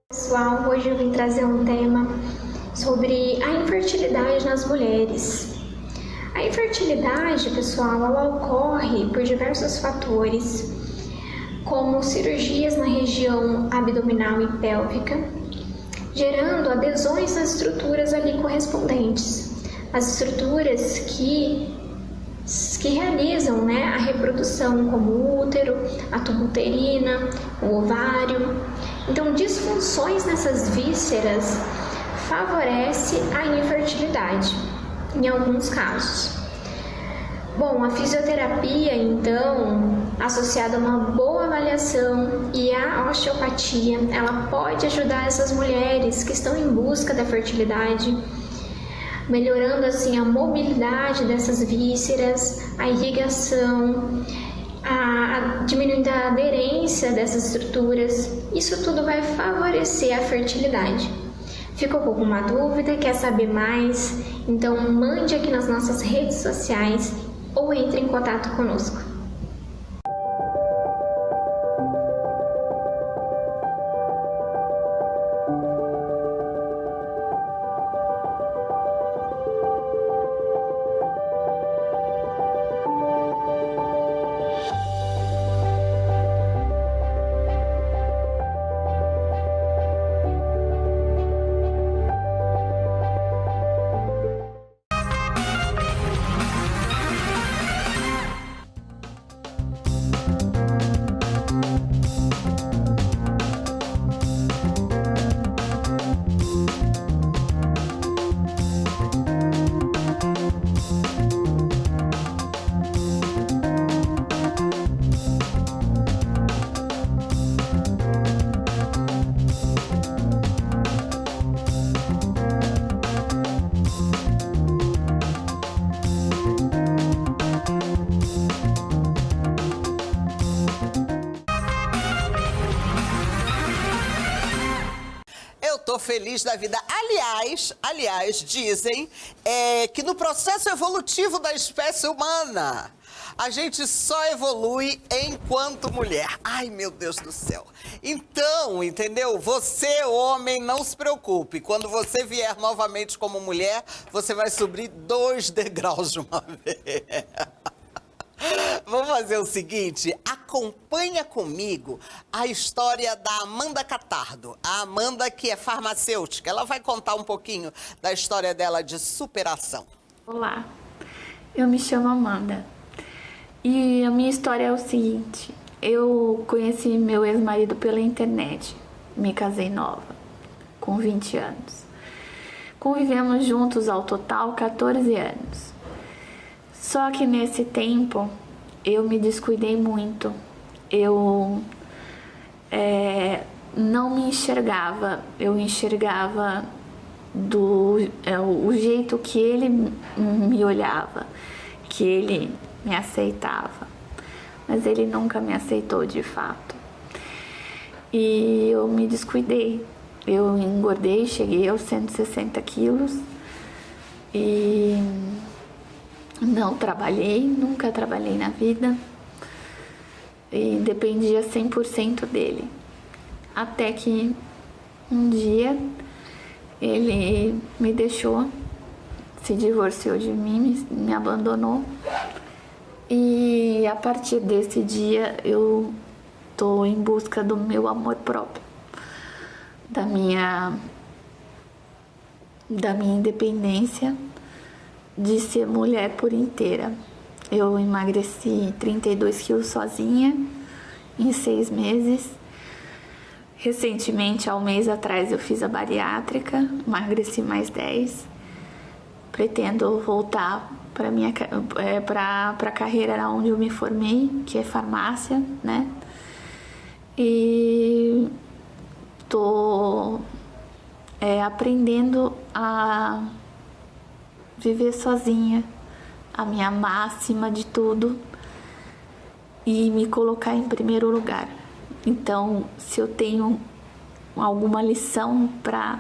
Pessoal, hoje eu vim trazer um tema sobre a infertilidade nas mulheres. A infertilidade, pessoal, ela ocorre por diversos fatores, como cirurgias na região abdominal e pélvica, gerando adesões nas estruturas ali correspondentes, as estruturas que realizam, né, a reprodução, como o útero, a tuba uterina, o ovário. Então, disfunções nessas vísceras favorece a infertilidade, em alguns casos. Bom, a fisioterapia, então, associada a uma boa avaliação e a osteopatia, ela pode ajudar essas mulheres que estão em busca da fertilidade, melhorando assim a mobilidade dessas vísceras, a irrigação, diminuindo a aderência dessas estruturas. Isso tudo vai favorecer a fertilidade. Ficou com alguma dúvida? Quer saber mais? Então mande aqui nas nossas redes sociais ou entre em contato conosco. tô feliz da vida. Aliás, dizem que no processo evolutivo da espécie humana, a gente só evolui enquanto mulher. Ai, meu Deus do céu. Então, entendeu? Você, homem, não se preocupe. Quando você vier novamente como mulher, você vai subir 2 degraus de uma vez. Vamos fazer o seguinte, acompanha comigo a história da Amanda Catardo. A Amanda, que é farmacêutica, ela vai contar um pouquinho da história dela de superação. Olá, eu me chamo Amanda e a minha história é o seguinte: eu conheci meu ex-marido pela internet, me casei nova, com 20 anos. Convivemos juntos ao total 14 anos. Só que nesse tempo eu me descuidei muito, eu não me enxergava, eu enxergava o jeito que ele me olhava, que ele me aceitava, mas ele nunca me aceitou de fato. E eu me descuidei, eu engordei, cheguei aos 160 quilos e não trabalhei, nunca trabalhei na vida e dependia 100% dele. Até que um dia ele me deixou, se divorciou de mim, me abandonou. E a partir desse dia eu tô em busca do meu amor próprio, da minha independência, de ser mulher por inteira. Eu emagreci 32 quilos sozinha em 6 meses. Recentemente, há um mês atrás, eu fiz a bariátrica, emagreci mais 10. Pretendo voltar para a carreira onde eu me formei, que é farmácia, né? E tô aprendendo a viver sozinha, a me amar acima de tudo e me colocar em primeiro lugar. Então, se eu tenho alguma lição para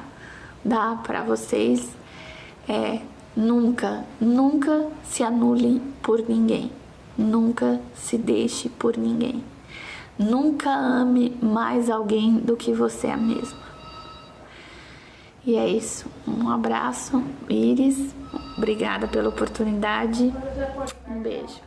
dar para vocês, nunca se anule por ninguém, nunca se deixe por ninguém, nunca ame mais alguém do que você é mesma. E é isso, um abraço, Iris, obrigada pela oportunidade, um beijo.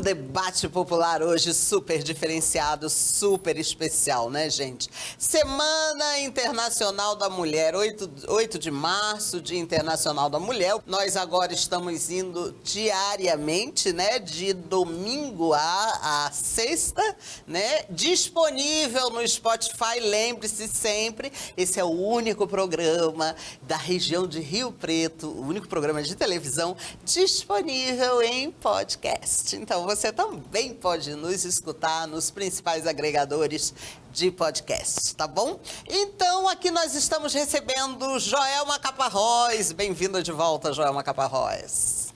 Debate popular hoje super diferenciado, super especial, né, gente? Semana Internacional da Mulher, 8 de março, Dia Internacional da Mulher. Nós agora estamos indo diariamente, né, de domingo a sexta, né? Disponível no Spotify, lembre-se sempre, esse é o único programa da região de Rio Preto, o único programa de televisão disponível em podcast. Então, você também pode nos escutar nos principais agregadores de podcast, tá bom? Então, aqui nós estamos recebendo Joelma Caparrós. Bem-vinda de volta, Joelma Caparrós.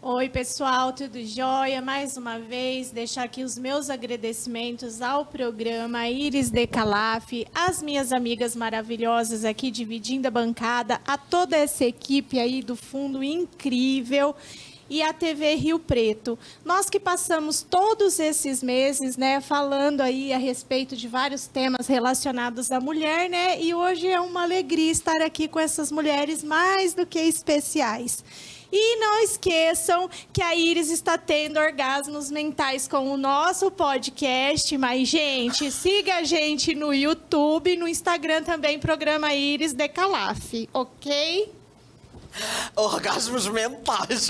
Oi, pessoal, tudo jóia? Mais uma vez, deixar aqui os meus agradecimentos ao programa Iris de Calaf, às minhas amigas maravilhosas aqui dividindo a bancada, a toda essa equipe aí do fundo incrível e a TV Rio Preto. Nós que passamos todos esses meses, né, falando aí a respeito de vários temas relacionados à mulher, né, e hoje é uma alegria estar aqui com essas mulheres mais do que especiais. E não esqueçam que a Iris está tendo orgasmos mentais com o nosso podcast. Mas, gente, siga a gente no YouTube, no Instagram também, programa Iris Decalaf, ok? Orgasmos mentais.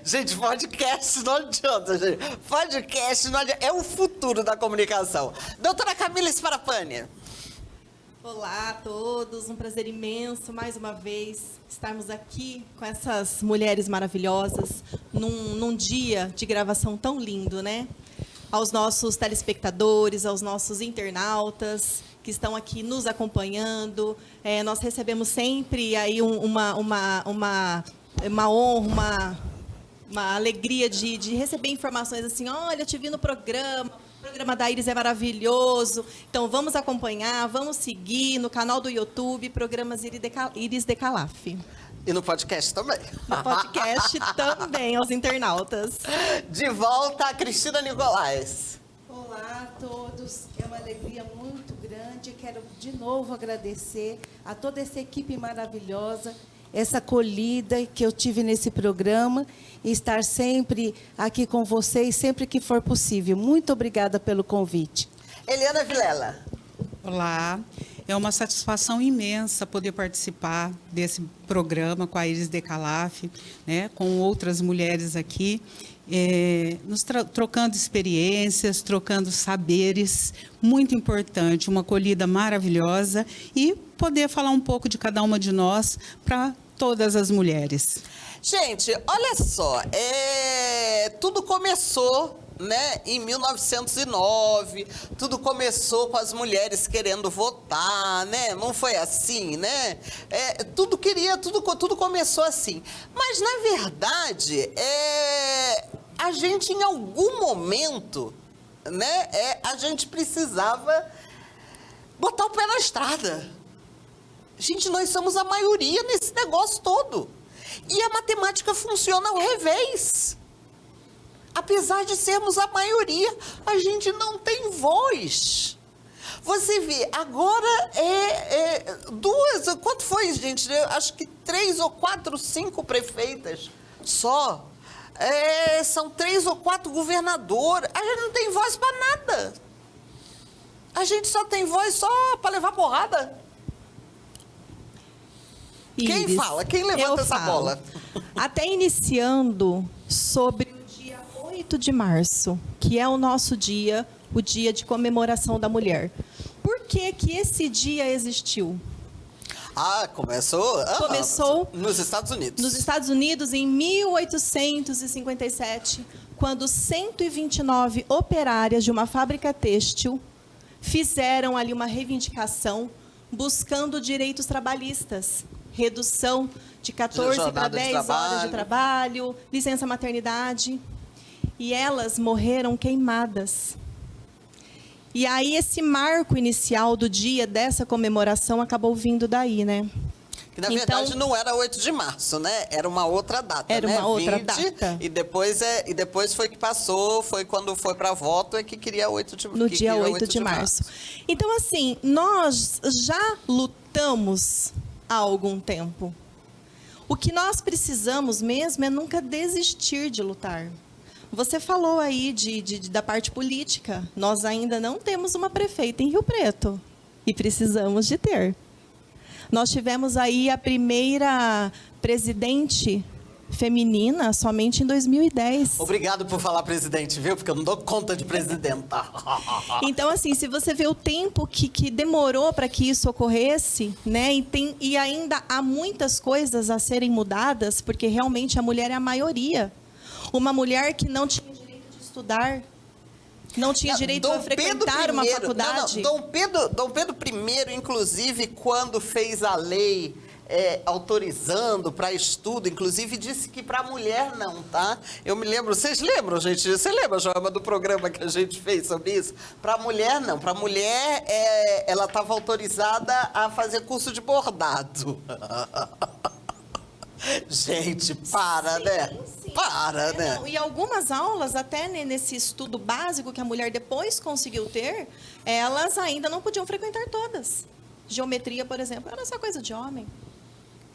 Gente, podcast não adianta, gente. Podcast não adianta. É o futuro da comunicação. Doutora Camila Sparapani. Olá a todos, um prazer imenso, mais uma vez, estarmos aqui com essas mulheres maravilhosas, num dia de gravação tão lindo, né? Aos nossos telespectadores, aos nossos internautas que estão aqui nos acompanhando, nós recebemos sempre aí uma honra, uma alegria de receber informações assim, olha, eu te vi no programa, o programa da Iris é maravilhoso, então vamos acompanhar, vamos seguir no canal do YouTube, programas Iris Decalaf. E no podcast também. No podcast também, aos internautas. De volta a Cristina Nicolás. Olá a todos, é uma alegria muito grande. Quero de novo agradecer a toda essa equipe maravilhosa, essa acolhida que eu tive nesse programa e estar sempre aqui com vocês, sempre que for possível. Muito obrigada pelo convite. Eliana Vilela. Olá, é uma satisfação imensa poder participar desse programa com a Iris Decalaf, né, com outras mulheres aqui, nos trocando experiências, trocando saberes, muito importante, uma acolhida maravilhosa e poder falar um pouco de cada uma de nós para todas as mulheres. Gente, olha só, tudo começou, né, em 1909, tudo começou com as mulheres querendo votar, né? Não foi assim, né? Tudo começou assim. Mas, na verdade, a gente, em algum momento, né, a gente precisava botar o pé na estrada. Gente, nós somos a maioria nesse negócio todo. E a matemática funciona ao revés. Apesar de sermos a maioria, a gente não tem voz. Você vê, agora quanto foi, gente? Acho que 3 ou 4, 5 prefeitas só. São 3 ou 4 governadoras. A gente não tem voz para nada. A gente só tem voz só para levar porrada. Iris, quem fala? Quem levanta essa bola? Até iniciando sobre o dia 8 de março, que é o nosso dia, o dia de comemoração da mulher. Por que que esse dia existiu? Começou nos Estados Unidos. Nos Estados Unidos, em 1857, quando 129 operárias de uma fábrica têxtil fizeram ali uma reivindicação buscando direitos trabalhistas. Redução de 14 para 10 horas de trabalho, licença maternidade. E elas morreram queimadas. E aí esse marco inicial do dia dessa comemoração acabou vindo daí, né? Que na verdade não era 8 de março, né? Era uma outra data, era uma outra 20, data. E depois foi que passou, foi quando foi para voto, que queria 8 de março. No dia 8 de março. Então, assim, nós já lutamos há algum tempo. O que nós precisamos mesmo é nunca desistir de lutar. Você falou aí da parte política. Nós ainda não temos uma prefeita em Rio Preto e precisamos de ter. Nós tivemos aí a primeira presidente feminina somente em 2010. Obrigado por falar presidente, viu? Porque eu não dou conta de presidenta. Então, assim, se você vê o tempo que demorou para que isso ocorresse, né? E ainda há muitas coisas a serem mudadas, porque realmente a mulher é a maioria. Uma mulher que não tinha direito de estudar, não tinha direito a frequentar uma faculdade. Dom Pedro I, inclusive, quando fez a lei autorizando para estudo, inclusive disse que para mulher não, tá? Eu me lembro, vocês lembram, gente? Você lembra, Joelma, do programa que a gente fez sobre isso? Para mulher não, para mulher ela estava autorizada a fazer curso de bordado. Gente, para, né? Para, né? Não, e algumas aulas, até nesse estudo básico que a mulher depois conseguiu ter, elas ainda não podiam frequentar todas. Geometria, por exemplo, era só coisa de homem.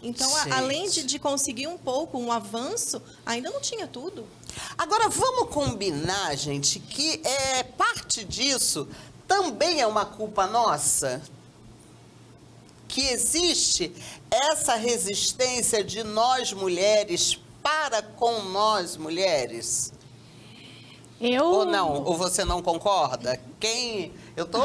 Então, além de conseguir um pouco, um avanço, ainda não tinha tudo. Agora, vamos combinar, gente, que parte disso também é uma culpa nossa? Que existe essa resistência de nós mulheres para com nós mulheres? Ou não? Ou você não concorda? Eu tô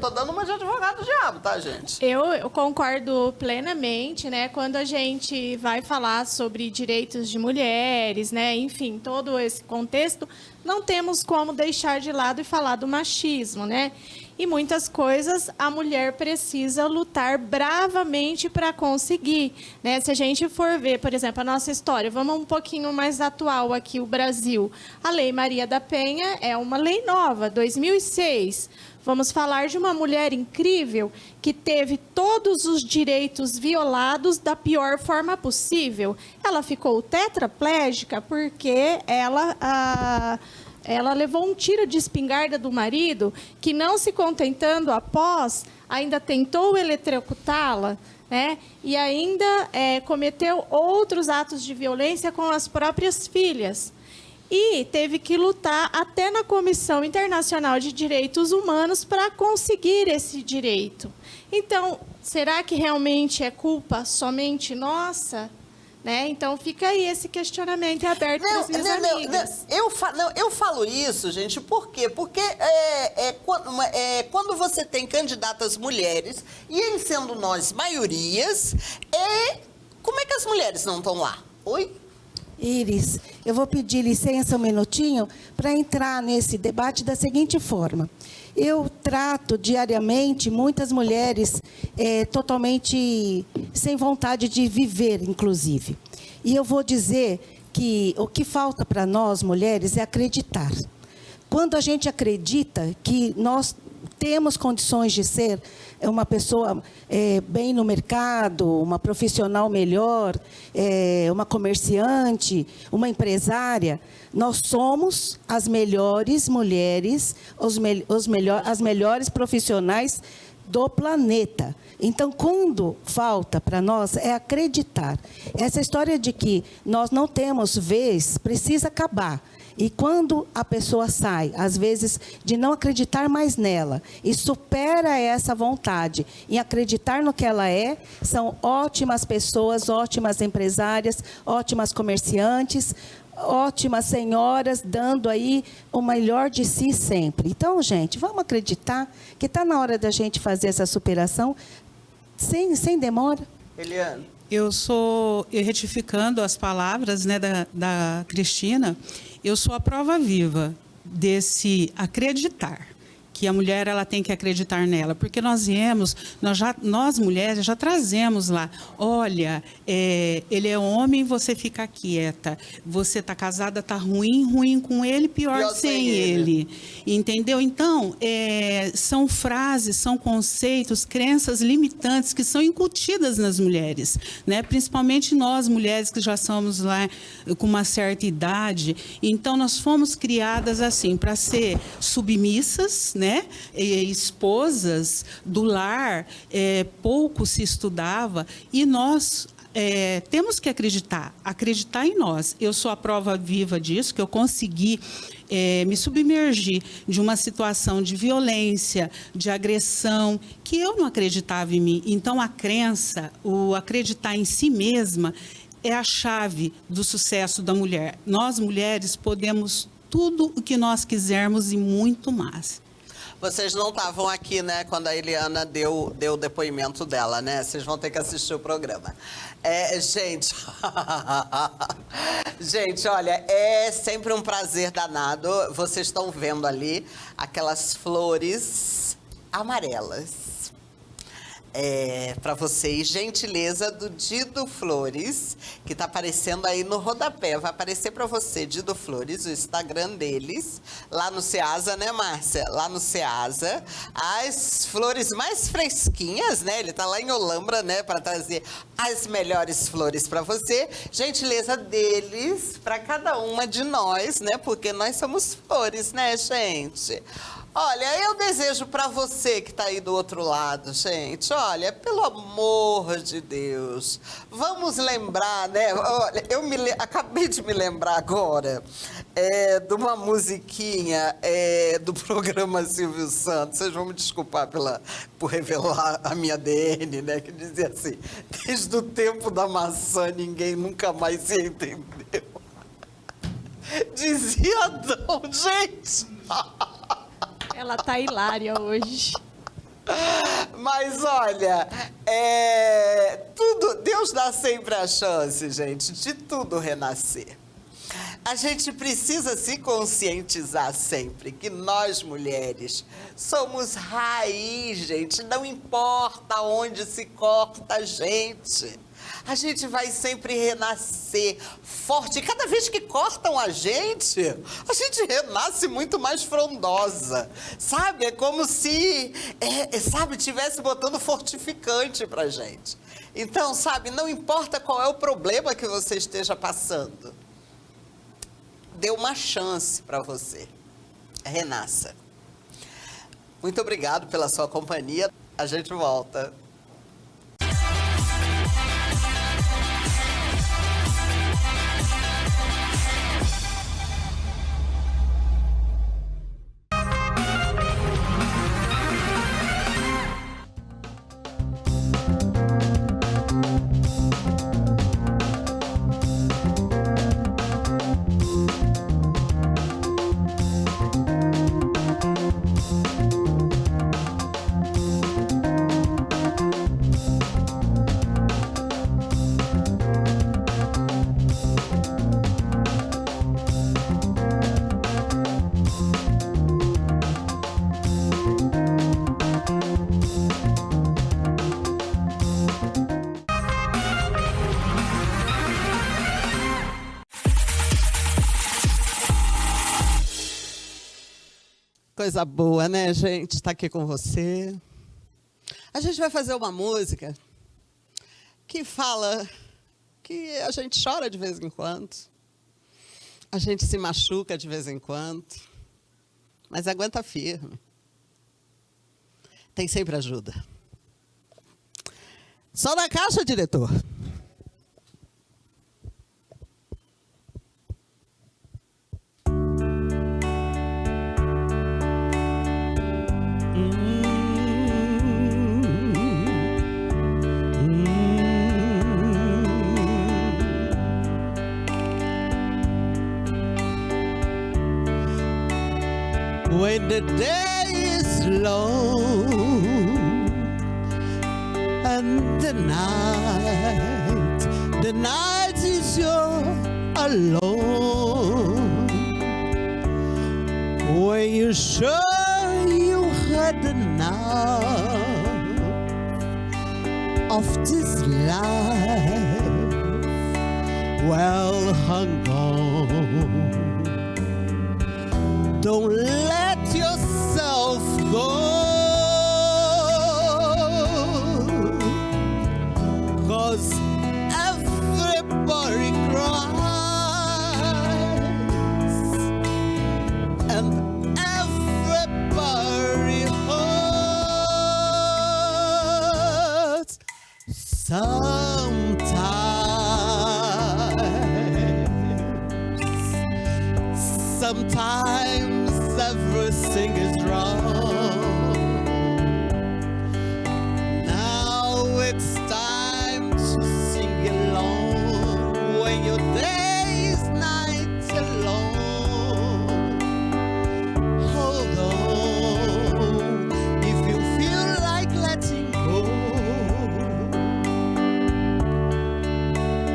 dando uma de advogado do diabo, tá, gente? Eu concordo plenamente, né? Quando a gente vai falar sobre direitos de mulheres, né? Enfim, todo esse contexto, não temos como deixar de lado e falar do machismo, né? E muitas coisas a mulher precisa lutar bravamente para conseguir, né? Se a gente for ver, por exemplo, a nossa história, vamos um pouquinho mais atual aqui, o Brasil. A Lei Maria da Penha é uma lei nova, 2006. Vamos falar de uma mulher incrível que teve todos os direitos violados da pior forma possível. Ela ficou tetraplégica porque ela levou um tiro de espingarda do marido, que não se contentando após, ainda tentou eletrocutá-la, né? E ainda cometeu outros atos de violência com as próprias filhas. E teve que lutar até na Comissão Internacional de Direitos Humanos para conseguir esse direito. Então, será que realmente é culpa somente nossa? Né? Então, fica aí esse questionamento aberto para as minhas amigas. Eu falo isso, gente, por quê? Porque quando você tem candidatas mulheres, e em sendo nós maiorias, como é que as mulheres não estão lá? Oi? Iris, eu vou pedir licença um minutinho para entrar nesse debate da seguinte forma. Eu trato diariamente muitas mulheres totalmente sem vontade de viver, inclusive. E eu vou dizer que o que falta para nós, mulheres, é acreditar. Quando a gente acredita que nós temos condições de ser uma pessoa bem no mercado, uma profissional melhor, uma comerciante, uma empresária, nós somos as melhores mulheres, as melhores profissionais do planeta. Então, quando falta para nós é acreditar. Essa história de que nós não temos vez precisa acabar. E quando a pessoa sai, às vezes, de não acreditar mais nela e supera essa vontade em acreditar no que ela são ótimas pessoas, ótimas empresárias, ótimas comerciantes, ótimas senhoras, dando aí o melhor de si sempre. Então, gente, vamos acreditar que está na hora da gente fazer essa superação sem demora. Eliane. Eu sou, retificando as palavras, né, da Cristina, eu sou a prova viva desse acreditar, que a mulher ela tem que acreditar nela, porque nós mulheres já trazemos lá, olha, ele é homem, você fica quieta, você está casada, está ruim com ele, pior sem ele, entendeu? Então, são frases, são conceitos, crenças limitantes que são incutidas nas mulheres, né? Principalmente nós, mulheres que já somos lá com uma certa idade, então nós fomos criadas assim, para ser submissas, né? Esposas do lar, pouco se estudava, e nós temos que acreditar em nós. Eu sou a prova viva disso, que eu consegui me submergir de uma situação de violência, de agressão, que eu não acreditava em mim. Então, a crença, o acreditar em si mesma, é a chave do sucesso da mulher. Nós, mulheres, podemos tudo o que nós quisermos e muito mais. Vocês não estavam aqui, né, quando a Eliana deu o depoimento dela, né? Vocês vão ter que assistir o programa. Gente, gente, olha, é sempre um prazer danado. Vocês estão vendo ali aquelas flores amarelas. Para vocês, gentileza do Dido Flores, que está aparecendo aí no rodapé. Vai aparecer para você, Dido Flores, o Instagram deles, lá no Ceasa, né, Márcia? Lá no Ceasa. As flores mais fresquinhas, né? Ele está lá em Olambra, né, para trazer as melhores flores para você. Gentileza deles para cada uma de nós, né? Porque nós somos flores, né, gente? Olha, eu desejo para você que está aí do outro lado, gente, olha, pelo amor de Deus, vamos lembrar, né? Olha, acabei de me lembrar agora de uma musiquinha do programa Silvio Santos. Vocês vão me desculpar por revelar a minha ADN, né? Que dizia assim: desde o tempo da maçã ninguém nunca mais se entendeu. Dizia Adão, gente. Ela tá hilária hoje. Mas olha, Deus dá sempre a chance, gente, de tudo renascer. A gente precisa se conscientizar sempre que nós, mulheres, somos raiz, gente. Não importa onde se corta a gente vai sempre renascer forte. E cada vez que cortam a gente renasce muito mais frondosa. Sabe? É como se, tivesse botando fortificante pra gente. Então, sabe, não importa qual é o problema que você esteja passando, dê uma chance para você. Renasça. Muito obrigado pela sua companhia. A gente volta. Coisa boa, né, gente? Estar aqui com você. A gente vai fazer uma música que fala que a gente chora de vez em quando, a gente se machuca de vez em quando, mas aguenta firme. Tem sempre ajuda. Só na caixa, diretor. When the day is long and the night is your alone, when you're sure you had enough of this life, well hung on. Don't let yourself go, 'cause everybody cries and everybody hurts sometimes everything is wrong. Now it's time to sing along when your day is night alone. Hold on if you feel like letting go.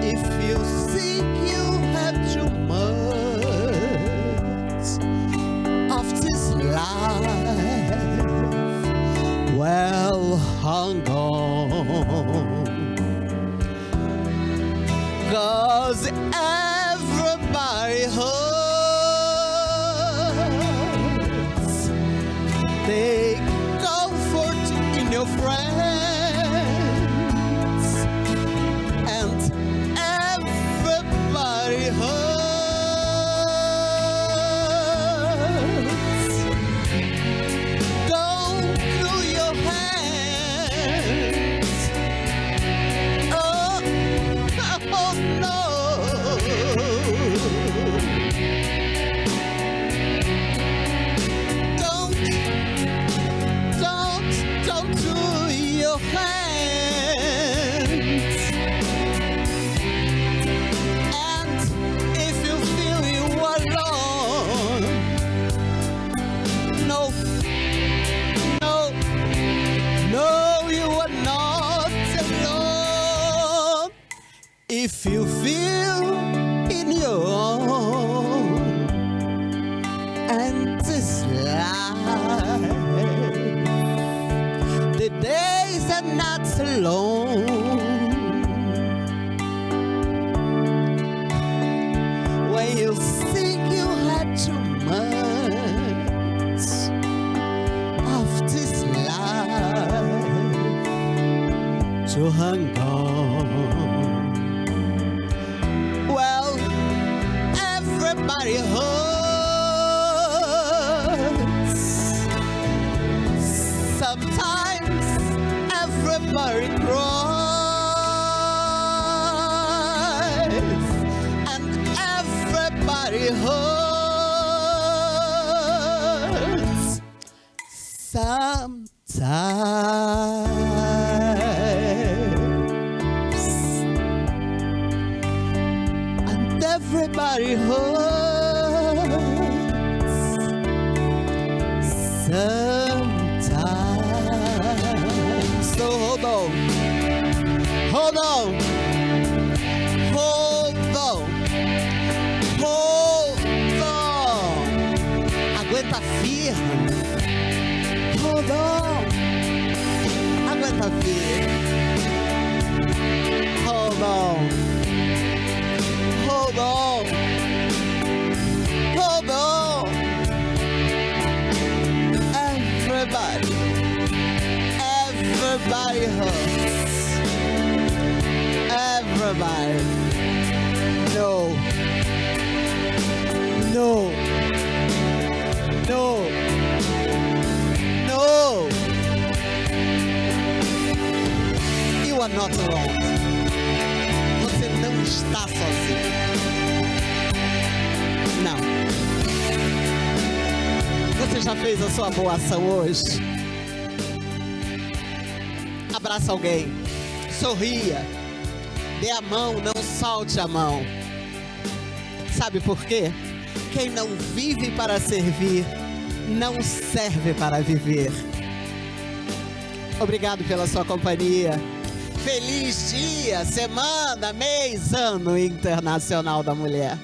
If you think you have too much life, well hung on, 'cause everybody hurts. Take comfort in your friends, and everybody hurts. your hands. And if you feel you are alone, no, no, no, you are not alone. If you feel in your own and this life, the days are not so long. When you think you had too much of this life to hang on, well, everybody hurts. Sometimes everybody cries, and everybody hurts sometimes, and everybody hurts sometimes. So hold on, hold on, hold on, hold on. Aguenta firme. Hold on. Aguenta firme. Hold on. Hold on. Hold on. Everybody. Everybody hurts. Everybody. No. No. No. No. You are not alone. Você não está sozinho. Não. Você já fez a sua boa ação hoje? Abraça alguém. Sorria. Dê a mão, não solte a mão. Sabe por quê? Quem não vive para servir, não serve para viver. Obrigado pela sua companhia. Feliz dia, semana, mês, ano internacional da mulher.